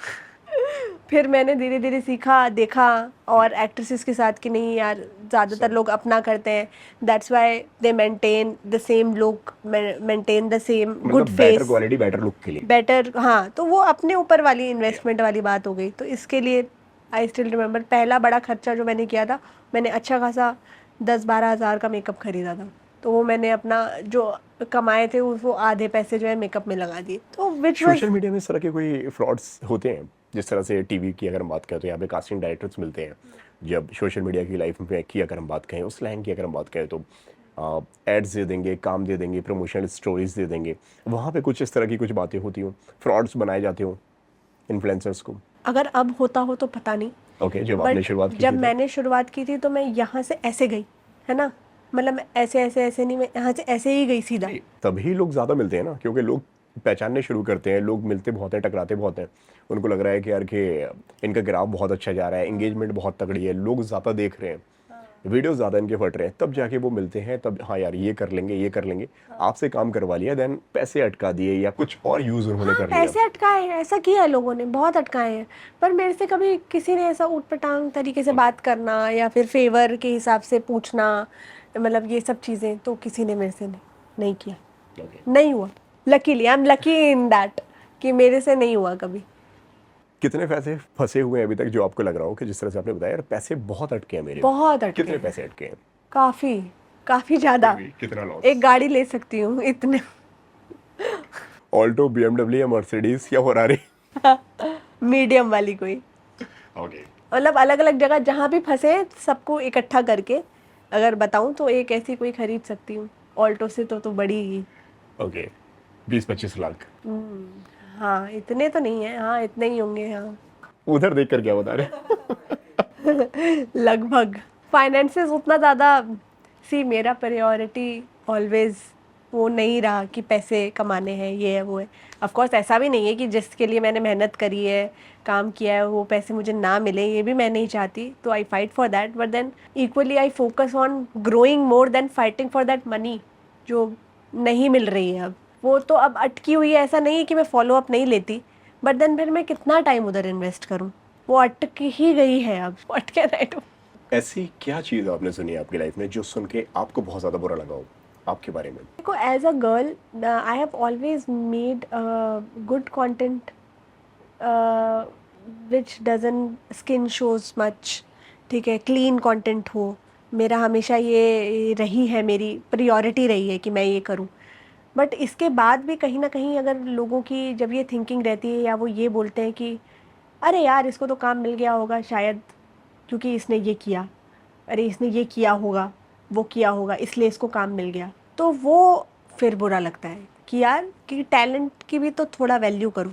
फिर मैंने धीरे धीरे सीखा, देखा, और एक्ट्रेसेस के साथ कि नहीं यार ज़्यादातर लोग अपना करते हैं, that's why they maintain the same look, maintain the same good मतलब better face, quality better look के लिए। बेटर, हाँ। तो वो अपने ऊपर वाली इन्वेस्टमेंट वाली बात हो गई। तो इसके लिए आई स्टिल रिमेम्बर पहला बड़ा खर्चा जो मैंने किया था, मैंने अच्छा खासा 10-12 हज़ार का मेकअप खरीदा था। तो वो मैंने अपना जो कमाए थे वो आधे पैसे जो है मेकअप में लगा दिए। तो विच वॉज, सोशल मीडिया में इस तरह के कोई फ्रॉड्स होते हैं? जिस तरह से टीवी की अगर हम बात करें तो यहाँ पे कास्टिंग डायरेक्टर्स मिलते हैं, जब सोशल मीडिया की लाइफ में की अगर हम बात करें, उस लाइन की अगर हम बात करें तो एड्स दे देंगे, काम दे देंगे, प्रमोशनल स्टोरीज दे देंगे, वहाँ पे कुछ इस तरह की कुछ बातें होती हों, फ्रॉड्स बनाए जाते हों इन्फ्लुएंसर्स को। अगर अब होता हो तो पता नहीं, ओके, जब आपने बट शुरुआत की जब थी तो? मैंने शुरुआत की थी तो मैं यहाँ से ऐसे गई, है ना, मतलब मैं ऐसे ऐसे ऐसे नहीं, मैं यहाँ से ऐसे ही गई सीधा। तभी लोग ज़्यादा मिलते हैं ना, क्योंकि लोग पहचानने शुरू करते हैं, लोग मिलते बहुत हैं, टकराते बहुत हैं, उनको लग रहा है कि यार कि इनका ग्राफ बहुत अच्छा जा रहा है, एंगेजमेंट बहुत तगड़ी है, लोग ज़्यादा देख रहे हैं, वीडियो ज़्यादा इनके फट रहे हैं, तब जाके वो मिलते हैं, तब हाँ यार ये कर लेंगे, ये कर लेंगे, आपसे काम करवा लिया, देन पैसे अटका दिए या कुछ और यूज़ उन्होंने हाँ, कर लिया। पैसे अटकाए हैं, ऐसा किया है लोगों ने, बहुत अटकाए हैं। पर मेरे से कभी किसी ने ऐसा ऊट पटांग तरीके से बात करना या फिर फेवर के हिसाब से पूछना, मतलब ये सब चीज़ें तो किसी ने मेरे से नहीं किया, नहीं हुआ। Luckily I am lucky in that कि मेरे से नहीं हुआ कभी। कितने पैसे फंसे हुए हैं अभी तक जो आपको लग रहा हो कि जिस तरह से आपने बताया यार पैसे बहुत अटके हैं मेरे? बहुत अटके कितने हैं, पैसे अटके हैं? काफ़ी काफ़ी ज़्यादा। कितना लॉस? एक गाड़ी ले सकती हूँ इतने ऑल्टो, बीएमडब्ल्यू या मर्सिडीज या फरारी? मीडियम वाली कोई, ओके, मतलब अलग अलग जगह जहाँ भी फंसे सबको इकट्ठा करके अगर बताऊँ तो एक ऐसी कोई खरीद सकती हूँ। ऑल्टो से तो बड़ी ही, ओके, 20-25 लाख। हाँ इतने तो नहीं है, हाँ इतने ही होंगे, हाँ उधर देख कर क्या बता रहे? लगभग। फाइनेंसेस उतना ज़्यादा, सी मेरा प्रायोरिटी ऑलवेज वो नहीं रहा कि पैसे कमाने हैं, ये है वो है। ऑफ कोर्स ऐसा भी नहीं है कि जिसके लिए मैंने मेहनत करी है, काम किया है, वो पैसे मुझे ना मिले, ये भी मैं नहीं चाहती। तो I fight for that, but then equally I focus on growing more than fighting for that money जो नहीं मिल रही है अब। वो तो अब अटकी हुई है, ऐसा नहीं है कि मैं फॉलो अप नहीं लेती, बट देन फिर मैं कितना टाइम उधर इन्वेस्ट करूँ, वो अटक ही गई है अब, अटके राइट। ऐसी क्या चीज़ आपने सुनी आपकी लाइफ में जो सुन के आपको बहुत ज़्यादा बुरा लगा हो आपके बारे में? देखो as a girl I have always made good content which doesn't skin shows much, ठीक है, क्लीन कंटेंट हो, मेरा हमेशा ये रही है, मेरी प्रायोरिटी रही है कि मैं ये करूं। बट इसके बाद भी कहीं ना कहीं अगर लोगों की जब ये थिंकिंग रहती है या वो ये बोलते हैं कि अरे यार इसको तो काम मिल गया होगा शायद क्योंकि इसने ये किया, अरे इसने ये किया होगा, वो किया होगा, इसलिए इसको काम मिल गया, तो वो फिर बुरा लगता है कि यार कि टैलेंट की भी तो थोड़ा वैल्यू करूँ।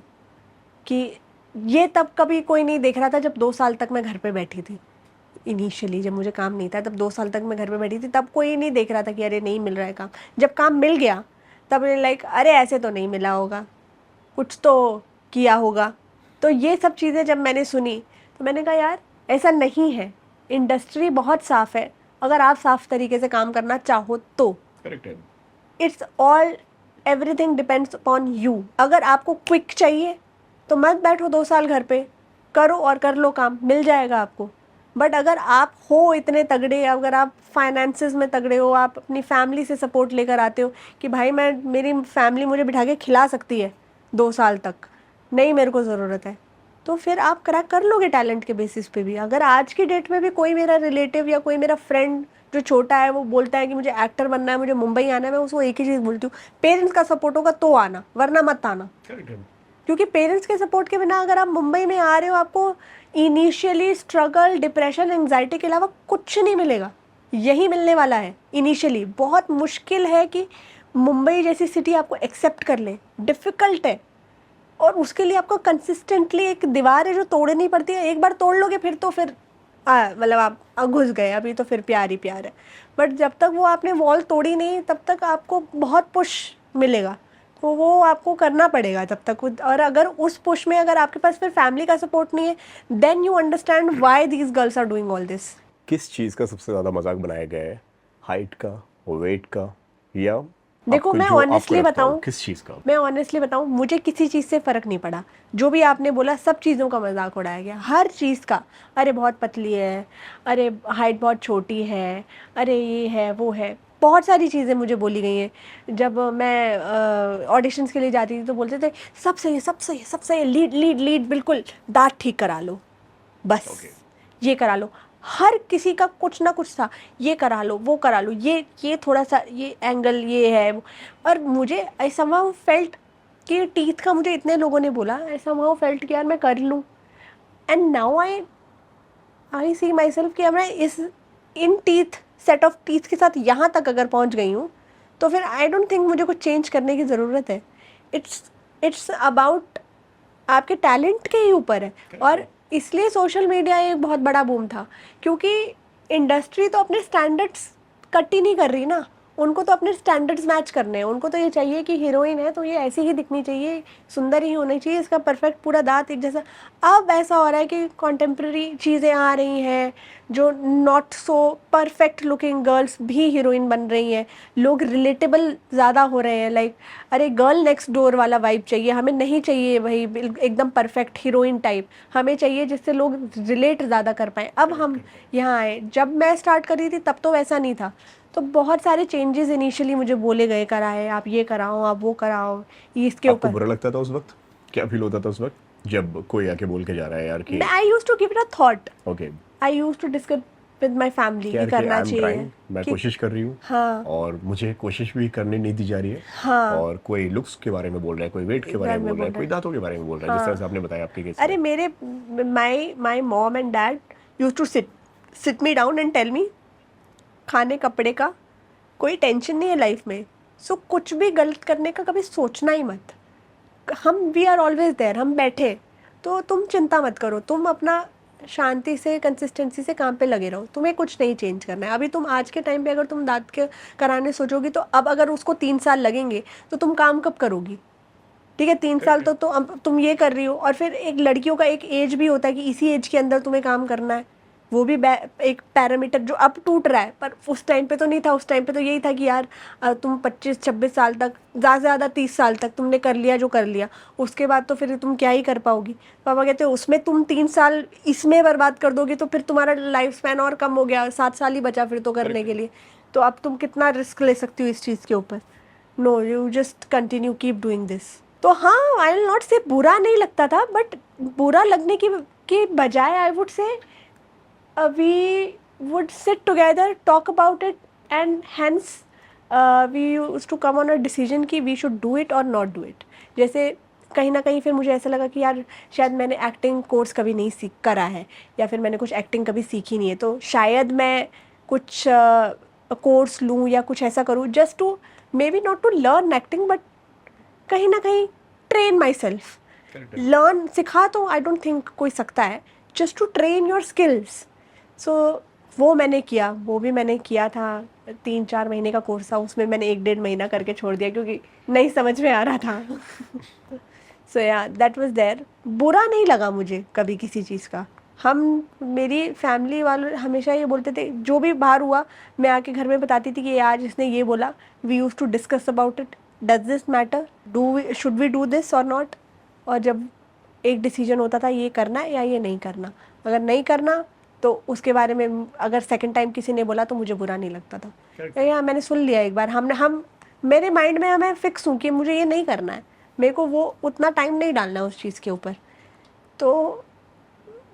कि ये तब कभी कोई नहीं देख रहा था जब 2 साल तक मैं घर पे बैठी थी। इनिशियली जब मुझे काम नहीं था तब 2 साल तक मैं घर पे बैठी थी, तब कोई नहीं देख रहा था कि अरे नहीं मिल रहा है काम। जब काम मिल गया तब लाइक अरे ऐसे तो नहीं मिला होगा, कुछ तो किया होगा। तो ये सब चीज़ें जब मैंने सुनी तो मैंने कहा यार ऐसा नहीं है, इंडस्ट्री बहुत साफ़ है अगर आप साफ तरीके से काम करना चाहो तो। करेक्ट है। It's all, everything depends upon you. अगर आपको क्विक चाहिए तो मत बैठो 2 साल घर पे, करो और कर लो काम, मिल जाएगा आपको। बट अगर आप हो इतने तगड़े, अगर आप फाइनेंसेस में तगड़े हो, आप अपनी फैमिली से सपोर्ट लेकर आते हो कि भाई मैं, मेरी फैमिली मुझे बिठा के खिला सकती है 2 साल तक, नहीं मेरे को ज़रूरत है, तो फिर आप क्रैक कर लोगे टैलेंट के बेसिस पे भी। अगर आज की डेट में भी कोई मेरा रिलेटिव या कोई मेरा फ्रेंड जो छोटा है वो बोलता है कि मुझे एक्टर बनना है, मुझे मुंबई आना है, मैं उसको एक ही चीज़ बोलती हूँ, पेरेंट्स का सपोर्ट होगा तो आना, वरना मत आना। क्योंकि पेरेंट्स के सपोर्ट के बिना अगर आप मुंबई में आ रहे हो, आपको इनिशियली स्ट्रगल, डिप्रेशन, एंग्जाइटी के अलावा कुछ नहीं मिलेगा। यही मिलने वाला है इनिशियली। बहुत मुश्किल है कि मुंबई जैसी सिटी आपको एक्सेप्ट कर ले, डिफ़िकल्ट है। और उसके लिए आपको कंसिस्टेंटली एक दीवार है जो तोड़नी पड़ती है। एक बार तोड़ लोगे फिर तो फिर मतलब आप घुस गए, अभी तो फिर प्यार ही प्यार है। बट जब तक वो आपने वॉल तोड़ी नहीं तब तक आपको बहुत पुश मिलेगा, तो वो आपको करना पड़ेगा तब तक। और अगर उस पुश में अगर आपके पास फिर फैमिली का सपोर्ट नहीं है, then you understand why these girls are doing all this. किस चीज़ का सबसे ज़्यादा मजाक बनाया गया है? हाइट का, वेट का, या देखो आपको मैं जो आपको ऑनेस्टली लगता हो बताऊं, किस चीज़ का? मैं ऑनेस्टली बताऊं, मुझे किसी चीज़ से फ़र्क नहीं पड़ा। जो भी आपने बोला सब चीज़ों का मजाक उड़ाया गया, हर चीज़ का। अरे बहुत पतली है, अरे हाइट बहुत छोटी है, अरे ये है वो है, बहुत सारी चीज़ें मुझे बोली गई हैं। जब मैं ऑडिशंस के लिए जाती थी तो बोलते थे सब सही है, सब सही है, सब सही है, लीड लीड लीड, बिल्कुल दांत ठीक करा लो, बस ओके। ये करा लो। हर किसी का कुछ ना कुछ था, ये करा लो, वो करा लो, ये थोड़ा सा ये एंगल ये है और मुझे आई समहाउ फेल्ट कि टीथ का मुझे इतने लोगों ने बोला, आई समहाउ फेल्ट कि यार मैं कर लूँ। And now I see myself कि अब मैं इस in teeth, set of teeth के साथ यहाँ तक अगर पहुँच गई हूँ तो फिर आई डोंट थिंक मुझे कुछ चेंज करने की ज़रूरत है। इट्स अबाउट आपके टैलेंट के ही ऊपर है। और इसलिए सोशल मीडिया एक बहुत बड़ा बूम था, क्योंकि इंडस्ट्री तो अपने स्टैंडर्ड्स कट ही नहीं कर रही ना, उनको तो अपने स्टैंडर्ड्स मैच करने हैं। उनको तो ये चाहिए कि हीरोइन है तो ये ऐसी ही दिखनी चाहिए, सुंदर ही होनी चाहिए, इसका परफेक्ट पूरा दांत एक जैसा। अब ऐसा हो रहा है कि कॉन्टेम्प्रेरी चीज़ें आ रही हैं जो not so perfect looking girls भी हीरोइन बन रही हैं। लोग रिलेटेबल ज़्यादा हो रहे हैं, लाइक अरे गर्ल नेक्स्ट डोर वाला वाइब चाहिए हमें, नहीं चाहिए वही एकदम परफेक्ट हीरोइन टाइप, हमें चाहिए जिससे लोग रिलेट ज़्यादा कर पाएँ। अब हम यहाँ आए, जब मैं स्टार्ट कर रही थी तब तो वैसा नहीं था। तो बहुत सारे चेंजेस इनिशियली मुझे बोले गए, कराए, आप ये कराओ, आप वो कराओ, ये इसके आपको ऊपर। बुरा लगता था उस वक्त? क्या फील होता था उस वक्त जब कोई आके बोल के जा रहा है यार कि I use to give it a thought, okay, I use to discuss with my family कि यार कि करना आई एम चाहिए ट्राइंग, मैं कि कोशिश कर रही हूँ हाँ और मुझे कोशिश भी करने नहीं दी जा रही है, हाँ और कोई लुक्स के बारे में बोल रहा है, कोई वेट के बारे बारे में में बोल रहा है, बोल कोई रहे दांतों के बारे में बोल रहा है, जिस तरह से आपने बताया आपके केस में। अरे मेरे my mom and dad use to sit me down and tell me खाने कपड़े का कोई टेंशन नहीं है लाइफ में, सो कुछ भी गलत करने का कभी सोचना ही मत। हम वी आर ऑलवेज देयर, हम बैठे, तो तुम चिंता मत करो, तुम अपना शांति से कंसिस्टेंसी से काम पे लगे रहो, तुम्हें कुछ नहीं चेंज करना है। अभी तुम आज के टाइम पे अगर तुम दांत के कराने सोचोगी तो अब अगर उसको 3 साल लगेंगे तो तुम काम कब करोगी? ठीक है, 3 साल तो अब तुम ये कर रही हो, और फिर एक लड़कियों का एक एज भी होता है कि इसी एज के अंदर तुम्हें काम करना है, वो भी एक पैरामीटर जो अब टूट रहा है, पर उस टाइम पे तो नहीं था। उस टाइम पे तो यही था कि यार तुम 25-26 साल तक, ज़्यादा से ज़्यादा 30 साल तक तुमने कर लिया जो कर लिया, उसके बाद तो फिर तुम क्या ही कर पाओगी। पापा कहते हैं उसमें तुम 3 साल इसमें बर्बाद कर दोगे तो फिर तुम्हारा लाइफ स्पैन और कम हो गया, 7 साल ही बचा फिर तो करने के लिए, तो अब तुम कितना रिस्क ले सकती हो इस चीज़ के ऊपर? No, you just continue keep doing this. तो हाँ, आई विल नॉट से बुरा नहीं लगता था, बट बुरा लगने की बजाय आई वुड से अभी would sit together, talk about it, and hence we used to come on a decision कि we should do it or not do it. जैसे कहीं ना कहीं फिर मुझे ऐसा लगा कि यार शायद मैंने एक्टिंग कोर्स कभी नहीं सीख करा है, या फिर मैंने कुछ एक्टिंग कभी सीखी नहीं है, तो शायद मैं कुछ कोर्स लूँ या कुछ ऐसा करूँ just to maybe not to learn acting, but कहीं ना कहीं ट्रेन माई सेल्फ. लर्न सिखा तो आई डोंट थिंक कोई सकता है, just to train your skills. So वो मैंने किया, वो भी मैंने किया था. 3-4 महीने का कोर्स था, उसमें मैंने 1-1.5 महीना करके छोड़ दिया क्योंकि नहीं समझ में आ रहा था. सो या दैट वाज देयर. बुरा नहीं लगा मुझे कभी किसी चीज़ का. हम मेरी फैमिली वाले हमेशा ये बोलते थे, जो भी बाहर हुआ मैं आके घर में बताती थी कि आज इसने ये बोला, we use to discuss about it, does this matter, should we do this और नॉट. और जब एक डिसीजन होता था ये करना है या ये नहीं करना, अगर नहीं करना तो उसके बारे में अगर सेकंड टाइम किसी ने बोला तो मुझे बुरा नहीं लगता था. या मैंने सुन लिया एक बार, हम मेरे माइंड में मैं फिक्स हूँ कि मुझे ये नहीं करना है, मेरे को वो उतना टाइम नहीं डालना है उस चीज़ के ऊपर, तो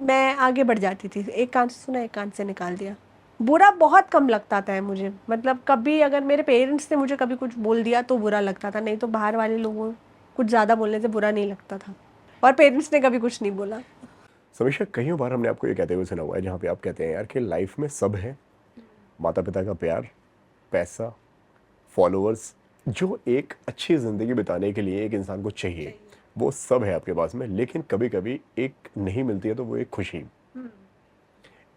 मैं आगे बढ़ जाती थी. एक कान से सुना, एक कान से निकाल दिया. बुरा बहुत कम लगता था मुझे, मतलब कभी अगर मेरे पेरेंट्स ने मुझे कभी कुछ बोल दिया तो बुरा लगता था, नहीं तो बाहर वाले लोगों कुछ ज़्यादा बोलने से बुरा नहीं लगता था. और पेरेंट्स ने कभी कुछ नहीं बोला. समीक्षा, कई बार हमने आपको ये कहते हुए सुना हुआ है जहाँ पे आप कहते हैं यार कि लाइफ में सब है, माता पिता का प्यार, पैसा, फॉलोअर्स, जो एक अच्छी ज़िंदगी बिताने के लिए एक इंसान को चाहिए, वो सब है आपके पास में, लेकिन कभी कभी एक नहीं मिलती है, तो वो एक खुशी.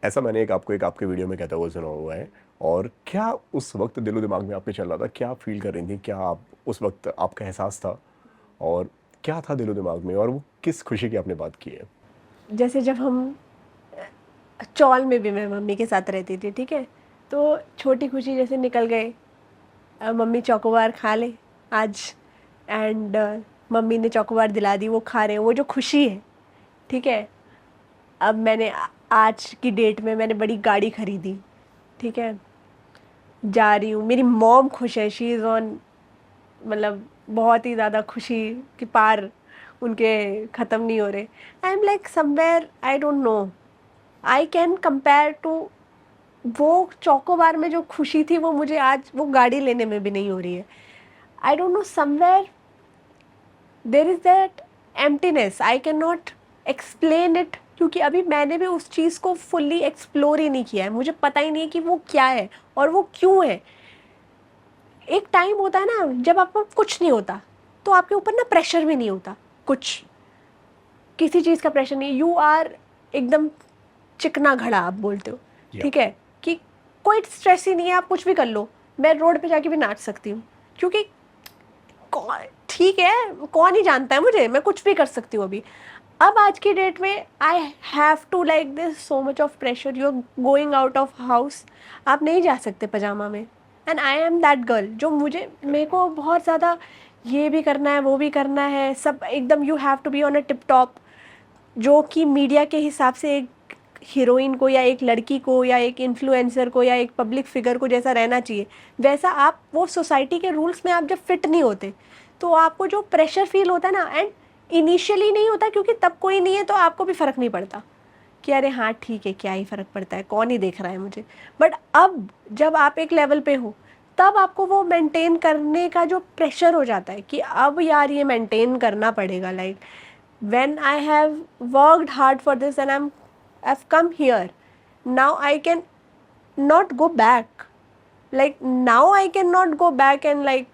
ऐसा मैंने एक आपके वीडियो में कहता हुआ सुना हुआ है. और क्या उस वक्त दिलो दिमाग में आपके चल रहा था, क्या फील कर रही थी, क्या आप उस वक्त आपका एहसास था, और क्या था दिलो दिमाग में, और वो किस खुशी की आपने बात की है? जैसे जब हम चौल में भी मैं मम्मी के साथ रहती थी, ठीक है, तो छोटी खुशी जैसे निकल गए, मम्मी चॉकोबार खा ले आज, एंड मम्मी ने चॉकोबार दिला दी, वो खा रहे हैं, वो जो खुशी है, ठीक है. अब मैंने आज की डेट में मैंने बड़ी गाड़ी खरीदी, ठीक है, जा रही हूँ, मेरी मॉम खुश है, शी इज़ ऑन, मतलब बहुत ही ज़्यादा खुशी कि पार उनके ख़त्म नहीं हो रहे. I am like somewhere, I don't know, I can compare to वो चॉकोबार में जो खुशी थी, वो मुझे आज वो गाड़ी लेने में भी नहीं हो रही है. I don't know, somewhere there is that emptiness, I can not explain it, क्योंकि अभी मैंने भी उस चीज़ को फुल्ली एक्सप्लोर ही नहीं किया है. मुझे पता ही नहीं है कि वो क्या है और वो क्यों है. एक टाइम होता है ना जब आपको कुछ नहीं होता, तो आपके ऊपर ना प्रेशर भी नहीं होता, कुछ किसी चीज़ का प्रेशर नहीं, यू आर एकदम चिकना घड़ा आप बोलते हो, ठीक है, कि कोई स्ट्रेस ही नहीं है, आप कुछ भी कर लो. मैं रोड पे जाके भी नाच सकती हूँ, क्योंकि ठीक है, कौन ही जानता है मुझे, मैं कुछ भी कर सकती हूँ अभी. अब आज की डेट में I have to like this so much of pressure, you are going out of house, आप नहीं जा सकते पजामा में, and I am that girl जो मेरे को बहुत ज़्यादा ये भी करना है, वो भी करना है, सब एकदम you have to be on a tip top, जो कि मीडिया के हिसाब से एक हीरोइन को या एक लड़की को या एक इन्फ्लुएंसर को या एक पब्लिक फिगर को जैसा रहना चाहिए, वैसा आप वो सोसाइटी के रूल्स में आप जब फिट नहीं होते, तो आपको जो प्रेशर फील होता है ना, एंड इनिशियली नहीं होता क्योंकि तब कोई नहीं है, तो आपको भी फ़र्क नहीं पड़ता कि अरे हाँ ठीक है, क्या ही फ़र्क पड़ता है, कौन ही देख रहा है मुझे. बट अब जब आप एक लेवल पे हो, तब आपको वो मेंटेन करने का जो प्रेशर हो जाता है कि अब यार ये मेंटेन करना पड़ेगा. Like when I have worked hard for this and I've come here, now I can not go back, like now I cannot go back and like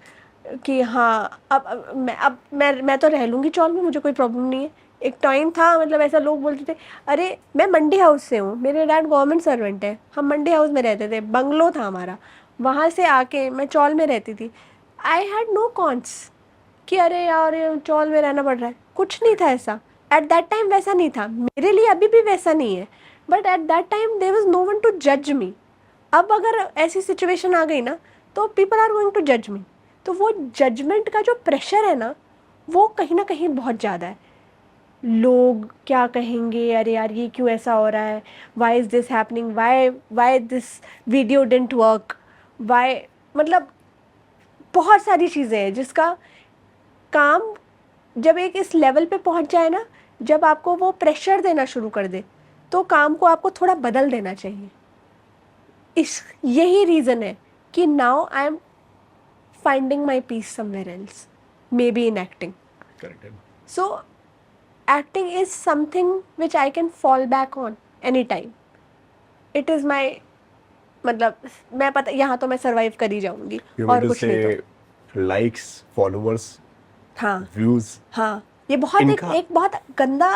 कि हाँ अब मैं तो रह लूँगी चौल में, मुझे कोई प्रॉब्लम नहीं है. एक टाइम था, मतलब ऐसा लोग बोलते थे, अरे मैं मंडी हाउस से हूँ, मेरे डैड गवर्नमेंट सर्वेंट है, हम मंडी हाउस में रहते थे, बंगलो था हमारा, वहाँ से आके मैं चौल में रहती थी. आई हैड नो कॉन्स कि अरे यार चौल में रहना पड़ रहा है, कुछ नहीं था ऐसा. एट दैट टाइम वैसा नहीं था, मेरे लिए अभी भी वैसा नहीं है, but at that time there was no one to जज मी. अब अगर ऐसी सिचुएशन आ गई ना, तो पीपल आर गोइंग टू जज मी, तो वो जजमेंट का जो प्रेशर है ना, वो कहीं ना कहीं बहुत ज़्यादा है. लोग क्या कहेंगे, अरे यार ये क्यों ऐसा हो रहा है, why is this happening, why this video didn't work, why, मतलब बहुत सारी चीज़ें हैं जिसका काम जब एक इस लेवल पे पहुंच जाए ना, जब आपको वो प्रेशर देना शुरू कर दे, तो काम को आपको थोड़ा बदल देना चाहिए. इस यही रीज़न है कि now I am finding my peace somewhere else, maybe in acting. Correct. So acting is something which I can fall back on anytime. It is my, मतलब मैं पता यहाँ तो मैं सरवाइव कर ही जाऊंगी You mean और to कुछ नहीं तो. say likes, followers, हाँ views, हाँ, ये बहुत इनका एक बहुत गंदा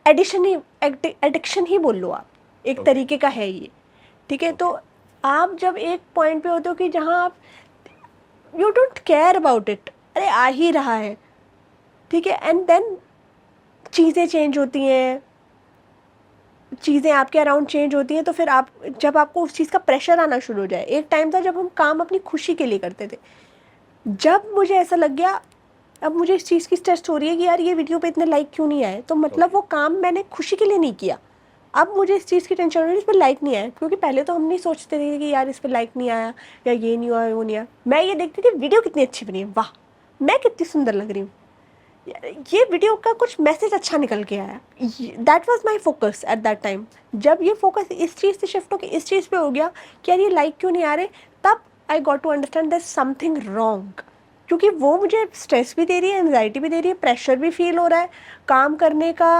एडिक्शन ही बोल लो आप, एक Okay. तरीके का है ये. ठीक है, तो आप जब एक पॉइंट पे होते हो कि जहाँ आप you don't care about it, अरे आ ही रहा है, ठीक है, एंड देन चीज़ें चेंज होती हैं, चीज़ें आपके अराउंड चेंज होती हैं, तो फिर आप जब आपको उस चीज़ का प्रेशर आना शुरू हो जाए. एक टाइम था जब हम काम अपनी खुशी के लिए करते थे, जब मुझे ऐसा लग गया अब मुझे इस चीज़ की स्ट्रेस हो रही है कि यार ये वीडियो पे इतने लाइक क्यों नहीं आए, तो मतलब वो काम मैंने खुशी के लिए नहीं किया. अब मुझे इस चीज़ की टेंशन हो रही है इस पर लाइक नहीं आया, क्योंकि पहले तो हम नहीं सोचते थे कि यार इस पर लाइक नहीं आया या ये नहीं हुआ वो नहीं आया. मैं ये देखती थी वीडियो कितनी अच्छी बनी है, वाह मैं कितनी सुंदर लग रही हूँ, ये वीडियो का कुछ मैसेज अच्छा निकल के आया. That was my focus at that time. जब ये फोकस इस चीज़ से शिफ्ट होकर इस चीज़ पे हो गया कि यार ये लाइक क्यों नहीं आ रहे, तब I got to understand that something wrong, क्योंकि वो मुझे स्ट्रेस भी दे रही है, एंजाइटी भी दे रही है, प्रेशर भी फील हो रहा है, काम करने का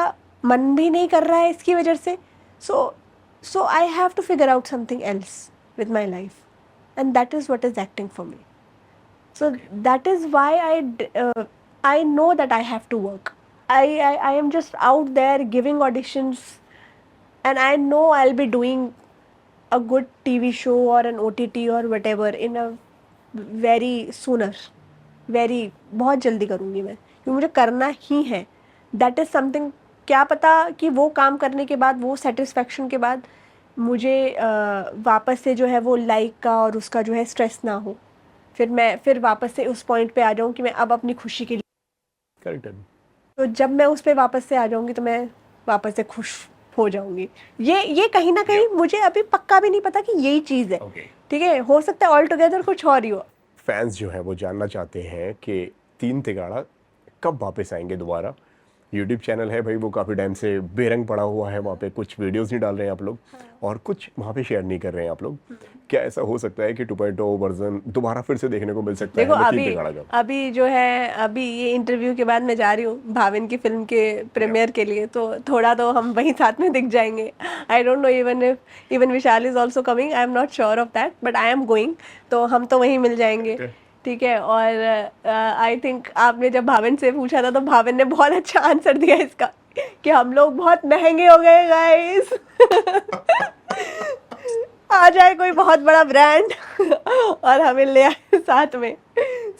मन भी नहीं कर रहा है इसकी वजह से. So I have to figure out something else with my life, and that is what is acting for me. So that is why I know that I have to work. I am just out there giving auditions, and I know I'll be doing a good TV show or an OTT or whatever in a very sooner. Very बहुत जल्दी करूँगी मैं, क्योंकि मुझे करना ही है. That is something, क्या पता कि वो काम करने के बाद, वो सेटिस्फेक्शन के बाद मुझे वापस से जो है वो लाइक का और उसका जो है स्ट्रेस ना हो, फिर वापस से उस पॉइंट पे आ जाऊँ कि मैं अब अपनी खुशी के लिए. करेक्ट. तो जब मैं उस पे वापस से आ जाऊँगी तो मैं वापस से खुश हो जाऊँगी. ये कहीं ना कहीं मुझे अभी पक्का भी नहीं पता कि यही चीज़ है. Okay. ठीक है, हो सकता है ऑल टुगेदर कुछ और ही हो. फैंस जो हैं वो जानना चाहते हैं कि तीन तिगाड़ा कब वापस आएंगे दोबारा. यूट्यूब चैनल है भाई, वो काफ़ी टाइम से बेरंग पड़ा हुआ है, वहाँ पे कुछ वीडियोस नहीं डाल रहे हैं आप लोग, और कुछ वहाँ पे शेयर नहीं कर रहे हैं आप लोग. क्या ऐसा हो सकता है कि 2.0 वर्जन दोबारा फिर से देखने को मिल सकता देखो है तीन तिगाड़ा का? अभी जो है, अभी ये इंटरव्यू के बाद मैं जा रही हूँ भाविन की फिल्म के प्रीमियर के लिए, तो थोड़ा तो हम वहीं साथ में दिख जाएंगे. आई don't no even Vishal is also coming, I am not sure of that, but I am going, तो हम तो वहीं मिल जाएंगे. ठीक है, और आई थिंक आपने जब भाविन से पूछा था तो भाविन ने बहुत अच्छा आंसर दिया इसका कि हम लोग बहुत महंगे हो गए गाइस. आ जाए कोई बहुत बड़ा ब्रांड और हमें ले आए साथ में.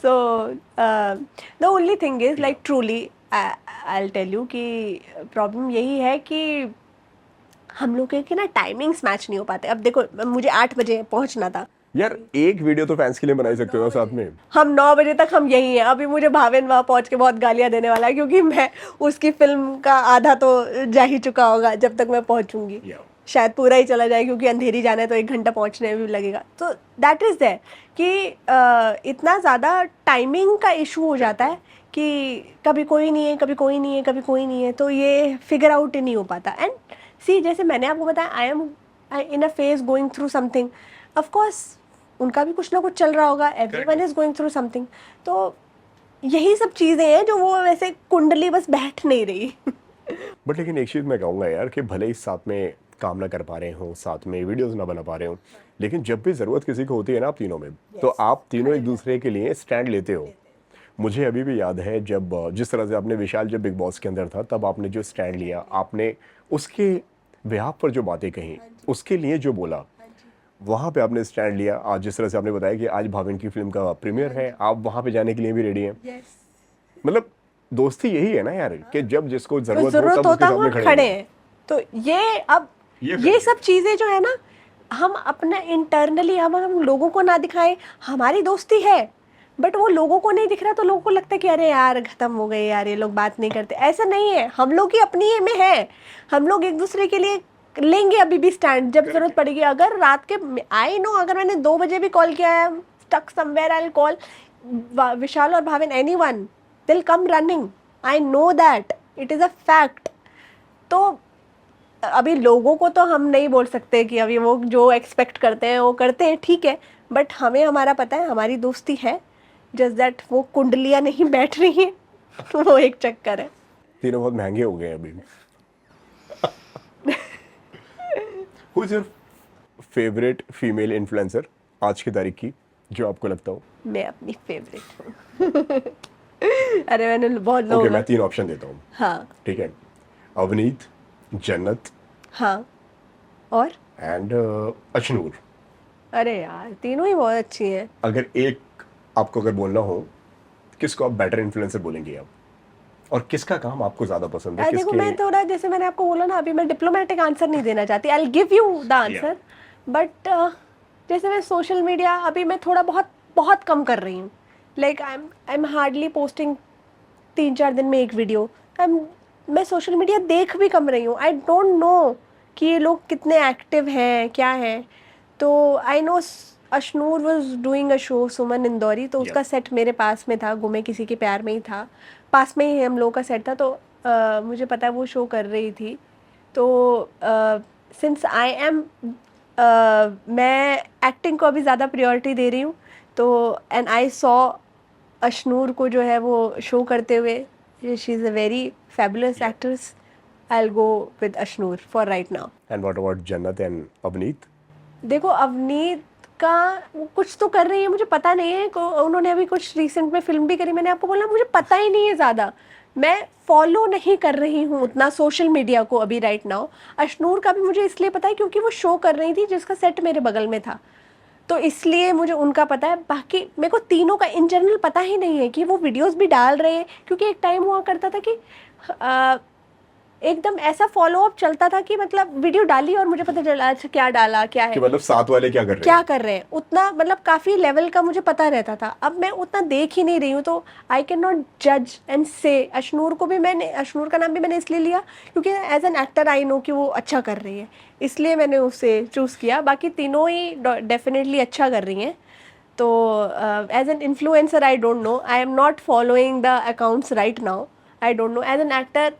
So the only thing is like truly I will tell you कि प्रॉब्लम यही है कि हम लोग के ना टाइमिंग्स मैच नहीं हो पाते. अब देखो मुझे 8 बजे पहुंचना था यार, एक वीडियो तो फैंस के लिए बना ही सकते हो साथ में. हम 9 बजे तक हम यहीं हैं. अभी मुझे भाविन वहाँ पहुँच के बहुत गालियाँ देने वाला है, क्योंकि मैं उसकी फिल्म का आधा तो जा ही चुका होगा जब तक मैं पहुँचूंगी. शायद पूरा ही चला जाए, क्योंकि अंधेरी जाना है तो 1 घंटा पहुँचने में भी लगेगा. तो दैट इज़ देयर कि इतना ज़्यादा टाइमिंग का इशू हो जाता है कि कभी कोई नहीं है, कभी कोई नहीं है, कभी कोई नहीं है, तो ये फिगर आउट ही नहीं हो पाता. एंड सी, जैसे मैंने आपको बताया, I am in a phase going through something. Of course उनका भी कुछ ना कुछ चल रहा होगा, everyone is going through something. तो यही सब चीज़ें हैं जो वो वैसे कुंडली बस बैठ नहीं रही. बट लेकिन एक चीज़ मैं कहूँगा यार, कि भले ही साथ में काम ना कर पा रहे हो, साथ में वीडियोस ना बना पा रहे हो, लेकिन जब भी ज़रूरत किसी को होती है ना आप तीनों में, तो आप तीनों एक दूसरे के लिए स्टैंड लेते हो. मुझे अभी भी याद है जब जिस तरह से आपने, विशाल जब बिग बॉस के अंदर था, तब आपने जो स्टैंड लिया, आपने उसके बेहाफ पर जो बातें कही, उसके लिए जो बोला, वहाँ पे आपने स्टैंड लिया. आज जिस तरह से आपने बताया कि आज भाविन की फिल्म का प्रीमियर है, आप वहाँ पे जाने के लिए भी रेडी हैं. मतलब दोस्ती यही है ना यार, कि जब जिसको जरूरत हो तब उसके सामने खड़े हैं. तो ये अब ये सब चीज़ें जो है ना, हम अपने इंटरनली हम लोगों को ना दिखाएं. हमारी दोस्ती है, बट वो लोगों को नहीं दिख रहा, तो लोगों को लगता है कि अरे यार खत्म हो गए यार, ये लोग बात नहीं करते. ऐसा नहीं है, हम लोग की अपनी में है. हम लोग एक दूसरे के लिए लेंगे अभी भी स्टैंड जब जरूरत पड़ेगी. अगर रात के, आई नो, अगर मैंने 2 बजे भी कॉल किया है, stuck somewhere, I will call Vishal और Bhavin, anyone, they will come running. I know that, it is a fact. तो अभी लोगों को तो हम नहीं बोल सकते कि अभी वो जो एक्सपेक्ट करते हैं वो करते हैं, ठीक है, बट हमें हमारा पता है, हमारी दोस्ती है, जस्ट दैट वो कुंडलियाँ नहीं बैठ रही हैं वो एक चक्कर है। तीनों बहुत महंगे हो गए हैं अभी। Who is your favourite female influencer आज की तारीख की, जो आपको लगता हो? मैं अपनी फेवरेट हूँ अरे मैंने बहुत ओके, लोग मैं 3 ऑप्शन देता हूँ। हाँ ठीक है, अवनीत, जन्नत हाँ और एंड अशनूर। अरे यार तीनों ही बहुत अच्छी हैं। अगर एक आपको अगर बोलना हो, किसको आप बेटर इन्फ्लुएंसर बोलेंगे आप, और किसका काम आपको ज्यादा पसंद है, यार देखो, किसके? मैं थोड़ा, जैसे मैंने आपको बोला ना, अभी मैं डिप्लोमेटिक आंसर नहीं देना चाहती, I will give you the answer, but जैसे मैं सोशल मीडिया अभी मैं थोड़ा बहुत बहुत कम कर रही हूँ, like I am hardly posting 3-4 दिन में एक वीडियो। मैं सोशल मीडिया देख भी कम रही हूँ, आई डोंट नो कि ये लोग कितने एक्टिव हैं, क्या हैं। तो I know Ashnoor was doing a show, Suman Indori, तो उसका सेट मेरे पास में था, गुमे किसी के प्यार में ही था, पास में ही हम लोगों का सेट था, तो मुझे पता है वो शो कर रही थी। तो सिंस आई एम मैं एक्टिंग को अभी ज़्यादा प्रायोरिटी दे रही हूँ, तो एंड आई सॉ अशनूर को जो है वो शो करते हुए, she is a very fabulous actress, I will go with Ashnoor for right now. And what about जन्नत एंड अवनीत? देखो अवनीत का वो कुछ तो कर रही है, मुझे पता नहीं है, उन्होंने अभी कुछ रिसेंट में फिल्म भी करी, मैंने आपको बोला मुझे पता ही नहीं है ज़्यादा, मैं फॉलो नहीं कर रही हूँ उतना सोशल मीडिया को अभी राइट नाउ। अशनूर का भी मुझे इसलिए पता है क्योंकि वो शो कर रही थी जिसका सेट मेरे बगल में था, तो इसलिए मुझे उनका पता है, बाकी मेरे को तीनों का इन जनरल पता ही नहीं है कि वो वीडियोस भी डाल रहे हैं, क्योंकि एक टाइम हुआ करता था कि एकदम ऐसा फॉलो अप चलता था कि मतलब वीडियो डाली और मुझे पता चला अच्छा क्या डाला, क्या है, कि मतलब साथ वाले क्या कर रहे क्या हैं? कर रहे हैं, उतना मतलब काफ़ी लेवल का मुझे पता रहता था। अब मैं उतना देख ही नहीं रही हूँ, तो आई कैन नॉट जज एंड से। अशनूर को भी मैंने, अशनूर का नाम भी मैंने इसलिए लिया क्योंकि as an actor I know कि वो अच्छा कर रही है, इसलिए मैंने उसे चूज़ किया। बाकी तीनों ही डेफिनेटली अच्छा कर रही हैं। तो as an influencer I don't know, I am not following the accounts right now, I don't know. As an actor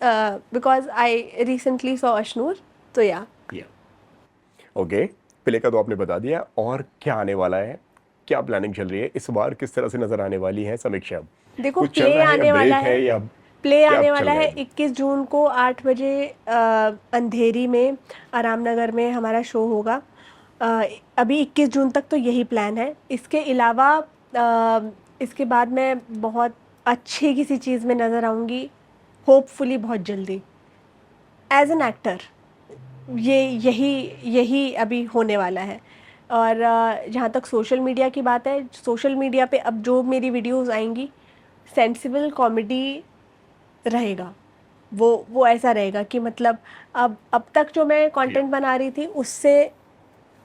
because I recently saw Ashnoor, तो या ओके, प्ले का तो आपने बता दिया, और क्या आने वाला है, क्या प्लानिंग चल रही है इस बार, किस तरह से नजर आने वाली है समीक्षा? देखो कुछ चल प्ले रहा है आने या वाला ब्रेक है, है या प्ले क्या आने चल वाला रहा है है? 21 जून को 8 बजे अंधेरी में, आराम नगर में हमारा शो होगा। अभी 21 जून तक तो यही प्लान है। इसके अलावा इसके बाद मैं बहुत अच्छी किसी चीज़ में नज़र आऊँगी, होपफुली बहुत जल्दी, एज एन एक्टर। यही यही अभी होने वाला है। और जहाँ तक सोशल मीडिया की बात है, सोशल मीडिया पे अब जो मेरी वीडियोस आएंगी, सेंसिबल कॉमेडी रहेगा। वो ऐसा रहेगा कि मतलब अब तक जो मैं कंटेंट बना रही थी उससे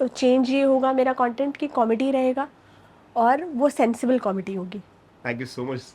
चेंज ये होगा मेरा कंटेंट, कि कॉमेडी रहेगा और वो सेंसिबल कॉमेडी होगी। Thank you so much